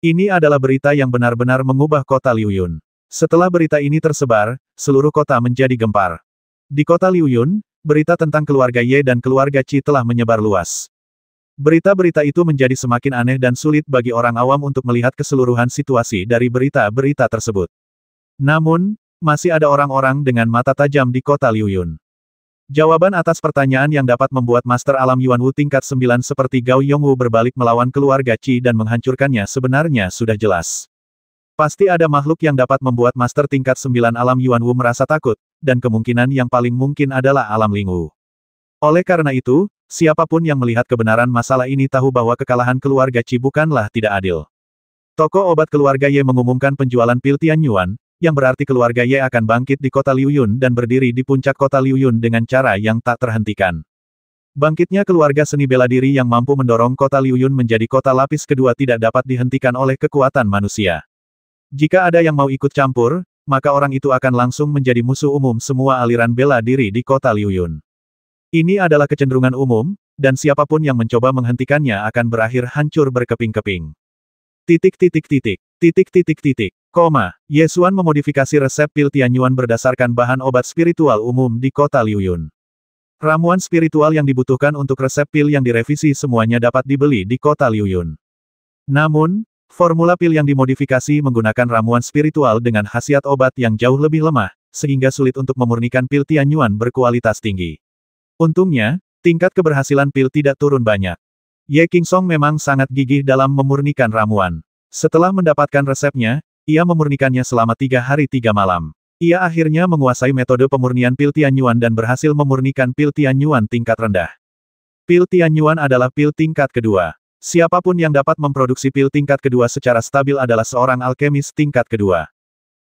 Ini adalah berita yang benar-benar mengubah kota Liuyun. Setelah berita ini tersebar, seluruh kota menjadi gempar. Di kota Liuyun, berita tentang keluarga Ye dan keluarga Qi telah menyebar luas. Berita-berita itu menjadi semakin aneh dan sulit bagi orang awam untuk melihat keseluruhan situasi dari berita-berita tersebut. Namun, masih ada orang-orang dengan mata tajam di kota Liuyun. Jawaban atas pertanyaan yang dapat membuat Master Alam Yuan Wu tingkat 9 seperti Gao Yongwu berbalik melawan keluarga Qi dan menghancurkannya sebenarnya sudah jelas. Pasti ada makhluk yang dapat membuat Master tingkat 9 Alam Yuan Wu merasa takut, dan kemungkinan yang paling mungkin adalah Alam Ling Wu. Oleh karena itu, siapapun yang melihat kebenaran masalah ini tahu bahwa kekalahan keluarga Qi bukanlah tidak adil. Toko obat keluarga Ye mengumumkan penjualan pil Tianyuan, yang berarti keluarga Ye akan bangkit di kota Liuyun dan berdiri di puncak kota Liuyun dengan cara yang tak terhentikan. Bangkitnya keluarga seni bela diri yang mampu mendorong kota Liuyun menjadi kota lapis kedua tidak dapat dihentikan oleh kekuatan manusia. Jika ada yang mau ikut campur, maka orang itu akan langsung menjadi musuh umum semua aliran bela diri di kota Liuyun. Ini adalah kecenderungan umum, dan siapapun yang mencoba menghentikannya akan berakhir hancur berkeping-keping. Ye Xuan memodifikasi resep pil Tianyuan berdasarkan bahan obat spiritual umum di kota Liuyun. Ramuan spiritual yang dibutuhkan untuk resep pil yang direvisi semuanya dapat dibeli di kota Liuyun. Namun, formula pil yang dimodifikasi menggunakan ramuan spiritual dengan khasiat obat yang jauh lebih lemah, sehingga sulit untuk memurnikan pil Tianyuan berkualitas tinggi. Untungnya, tingkat keberhasilan pil tidak turun banyak. Ye Qingsong memang sangat gigih dalam memurnikan ramuan. Setelah mendapatkan resepnya, ia memurnikannya selama 3 hari 3 malam. Ia akhirnya menguasai metode pemurnian pil Tianyuan dan berhasil memurnikan pil Tianyuan tingkat rendah. Pil Tianyuan adalah pil tingkat kedua. Siapapun yang dapat memproduksi pil tingkat kedua secara stabil adalah seorang alkemis tingkat kedua.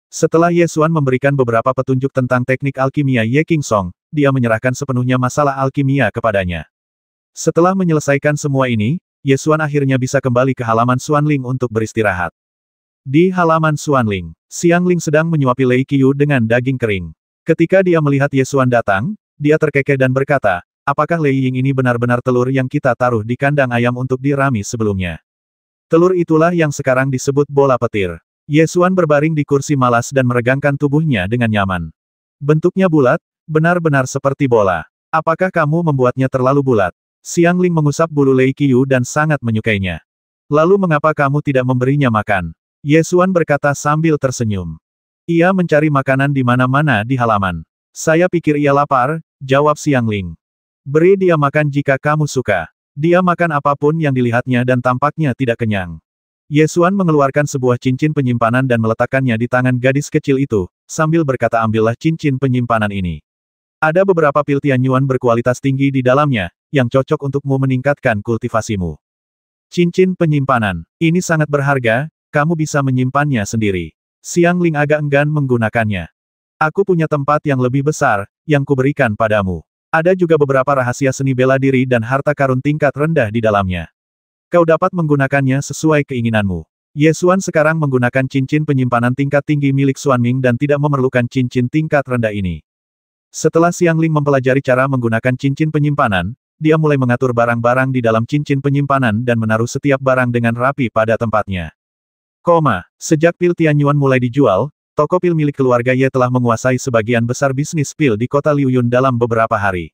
Setelah Ye Xuan memberikan beberapa petunjuk tentang teknik alkimia Ye Qingsong, dia menyerahkan sepenuhnya masalah alkimia kepadanya. Setelah menyelesaikan semua ini, Ye Xuan akhirnya bisa kembali ke halaman Xuanling untuk beristirahat. Di halaman Xuanling, Xiang Ling sedang menyuapi Lei Qiyu dengan daging kering. Ketika dia melihat Ye Xuan datang, dia terkekeh dan berkata, apakah Lei Ying ini benar-benar telur yang kita taruh di kandang ayam untuk dirami sebelumnya? Telur itulah yang sekarang disebut bola petir. Ye Xuan berbaring di kursi malas dan meregangkan tubuhnya dengan nyaman. Bentuknya bulat, benar-benar seperti bola. Apakah kamu membuatnya terlalu bulat? Xiang Ling mengusap bulu Lei Qiyu dan sangat menyukainya. Lalu mengapa kamu tidak memberinya makan? Ye Xuan berkata sambil tersenyum. Ia mencari makanan di mana-mana di halaman. Saya pikir ia lapar, jawab Xiang Ling. Beri dia makan jika kamu suka. Dia makan apapun yang dilihatnya dan tampaknya tidak kenyang. Ye Xuan mengeluarkan sebuah cincin penyimpanan dan meletakkannya di tangan gadis kecil itu, sambil berkata ambillah cincin penyimpanan ini. Ada beberapa pil Tianyuan berkualitas tinggi di dalamnya, yang cocok untukmu meningkatkan kultivasimu. Cincin penyimpanan. Ini sangat berharga, kamu bisa menyimpannya sendiri. Xiang Ling agak enggan menggunakannya. Aku punya tempat yang lebih besar, yang kuberikan padamu. Ada juga beberapa rahasia seni bela diri dan harta karun tingkat rendah di dalamnya. Kau dapat menggunakannya sesuai keinginanmu. Ye Xuan sekarang menggunakan cincin penyimpanan tingkat tinggi milik Xuanming dan tidak memerlukan cincin tingkat rendah ini. Setelah Xiang Ling mempelajari cara menggunakan cincin penyimpanan, dia mulai mengatur barang-barang di dalam cincin penyimpanan dan menaruh setiap barang dengan rapi pada tempatnya. Sejak pil Tianyuan mulai dijual, toko pil milik keluarga Ye telah menguasai sebagian besar bisnis pil di kota Liuyun dalam beberapa hari.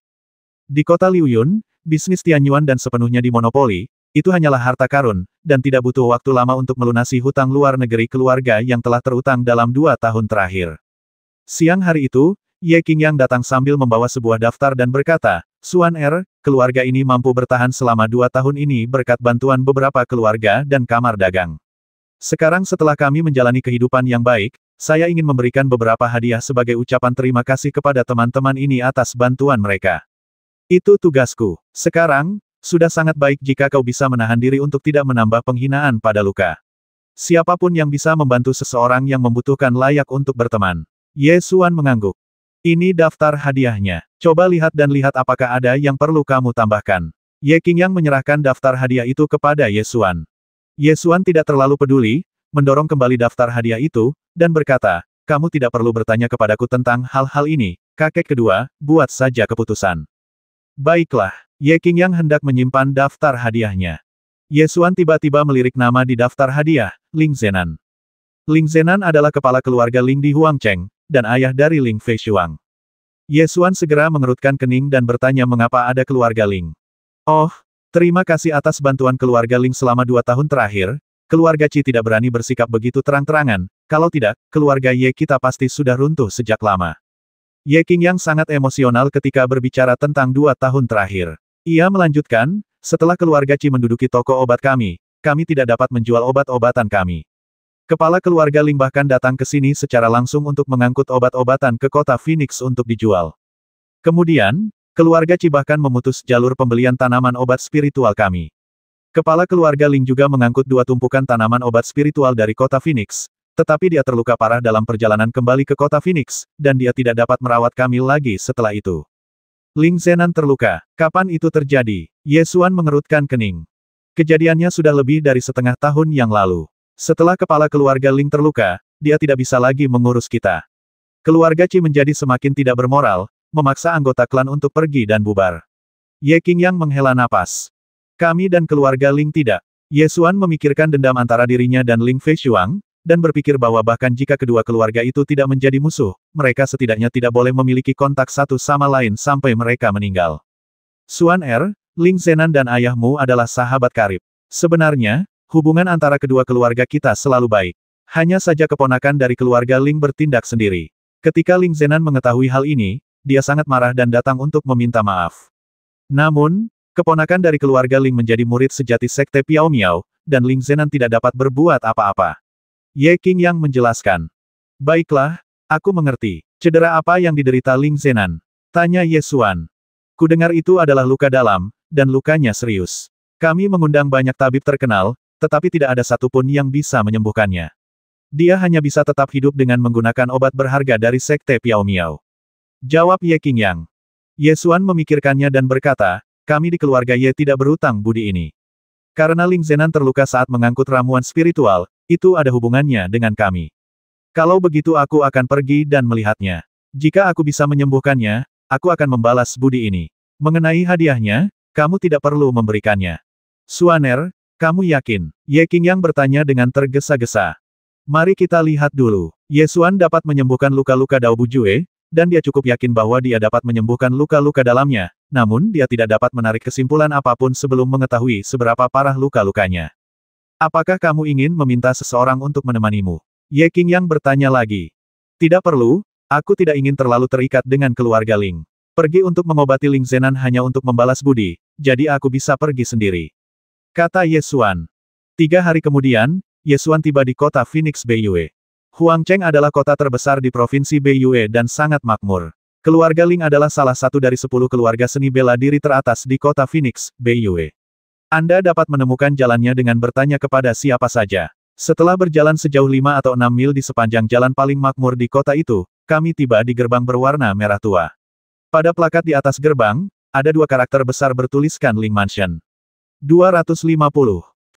Di kota Liuyun, bisnis Tianyuan dan sepenuhnya dimonopoli, itu hanyalah harta karun, dan tidak butuh waktu lama untuk melunasi hutang luar negeri keluarga yang telah terutang dalam 2 tahun terakhir. Siang hari itu, Ye Qingyang datang sambil membawa sebuah daftar dan berkata, Xuan keluarga ini mampu bertahan selama 2 tahun ini berkat bantuan beberapa keluarga dan kamar dagang. Sekarang setelah kami menjalani kehidupan yang baik, saya ingin memberikan beberapa hadiah sebagai ucapan terima kasih kepada teman-teman ini atas bantuan mereka. Itu tugasku. Sekarang, sudah sangat baik jika kau bisa menahan diri untuk tidak menambah penghinaan pada luka. Siapapun yang bisa membantu seseorang yang membutuhkan layak untuk berteman. Ye Xuan mengangguk. Ini daftar hadiahnya. Coba lihat dan lihat apakah ada yang perlu kamu tambahkan. Ye Qingyang menyerahkan daftar hadiah itu kepada Ye Xuan. Ye Xuan tidak terlalu peduli, mendorong kembali daftar hadiah itu, dan berkata, kamu tidak perlu bertanya kepadaku tentang hal-hal ini, kakek kedua, buat saja keputusan. Baiklah. Ye Qingyang hendak menyimpan daftar hadiahnya. Ye Xuan tiba-tiba melirik nama di daftar hadiah, Ling Zenan. Ling Zenan adalah kepala keluarga Ling di Huangcheng, dan ayah dari Ling Feishuang. Ye Xuan segera mengerutkan kening dan bertanya mengapa ada keluarga Ling. Oh, terima kasih atas bantuan keluarga Ling selama 2 tahun terakhir. Keluarga Qi tidak berani bersikap begitu terang-terangan, kalau tidak, keluarga Ye kita pasti sudah runtuh sejak lama. Ye Qingyang sangat emosional ketika berbicara tentang 2 tahun terakhir. Ia melanjutkan, setelah keluarga Qi menduduki toko obat kami tidak dapat menjual obat-obatan kami. Kepala keluarga Ling bahkan datang ke sini secara langsung untuk mengangkut obat-obatan ke kota Phoenix untuk dijual. Kemudian, keluarga Qi bahkan memutus jalur pembelian tanaman obat spiritual kami. Kepala keluarga Ling juga mengangkut 2 tumpukan tanaman obat spiritual dari kota Phoenix, tetapi dia terluka parah dalam perjalanan kembali ke kota Phoenix, dan dia tidak dapat merawat kami lagi setelah itu. Ling Zenan terluka. Kapan itu terjadi? Ye Xuan mengerutkan kening. Kejadiannya sudah lebih dari setengah tahun yang lalu. Setelah kepala keluarga Ling terluka, dia tidak bisa lagi mengurus kita. Keluarga Qi menjadi semakin tidak bermoral, memaksa anggota klan untuk pergi dan bubar. Ye Qingyang menghela napas. Kami dan keluarga Ling tidak. Ye Xuan memikirkan dendam antara dirinya dan Ling Feishuang, dan berpikir bahwa bahkan jika kedua keluarga itu tidak menjadi musuh, mereka setidaknya tidak boleh memiliki kontak satu sama lain sampai mereka meninggal. Xuan Ling Zenan dan ayahmu adalah sahabat karib. Sebenarnya, hubungan antara kedua keluarga kita selalu baik. Hanya saja keponakan dari keluarga Ling bertindak sendiri. Ketika Ling Zenan mengetahui hal ini, dia sangat marah dan datang untuk meminta maaf. Namun, keponakan dari keluarga Ling menjadi murid sejati Sekte Piao Miao, dan Ling Zenan tidak dapat berbuat apa-apa. Ye Qingyang menjelaskan. Baiklah, aku mengerti. Cedera apa yang diderita Ling Zenan? Tanya Ye Xuan. Kudengar itu adalah luka dalam, dan lukanya serius. Kami mengundang banyak tabib terkenal, tetapi tidak ada satupun yang bisa menyembuhkannya. Dia hanya bisa tetap hidup dengan menggunakan obat berharga dari Sekte Piao Miao. Jawab Ye Qingyang. Ye Xuan memikirkannya dan berkata, kami di keluarga Ye tidak berutang budi ini. Karena Ling Zenan terluka saat mengangkut ramuan spiritual, itu ada hubungannya dengan kami. Kalau begitu aku akan pergi dan melihatnya. Jika aku bisa menyembuhkannya, aku akan membalas budi ini. Mengenai hadiahnya, kamu tidak perlu memberikannya. Xuan kamu yakin? Ye Qingyang bertanya dengan tergesa-gesa. Mari kita lihat dulu. Ye Xuan dapat menyembuhkan luka-luka Dao Bujue, dan dia cukup yakin bahwa dia dapat menyembuhkan luka-luka dalamnya, namun dia tidak dapat menarik kesimpulan apapun sebelum mengetahui seberapa parah luka-lukanya. Apakah kamu ingin meminta seseorang untuk menemanimu? Ye Qingyang bertanya lagi. Tidak perlu, aku tidak ingin terlalu terikat dengan keluarga Ling. Pergi untuk mengobati Ling Zenan hanya untuk membalas budi, jadi aku bisa pergi sendiri. Kata Ye Xuan. 3 hari kemudian, Ye Xuan tiba di kota Phoenix Beiyue. Huangcheng adalah kota terbesar di provinsi Beiyue dan sangat makmur. Keluarga Ling adalah salah satu dari 10 keluarga seni bela diri teratas di kota Phoenix, Beiyue. Anda dapat menemukan jalannya dengan bertanya kepada siapa saja. Setelah berjalan sejauh 5 atau 6 mil di sepanjang jalan paling makmur di kota itu, kami tiba di gerbang berwarna merah tua. Pada plakat di atas gerbang, ada 2 karakter besar bertuliskan Ling Mansion. 250.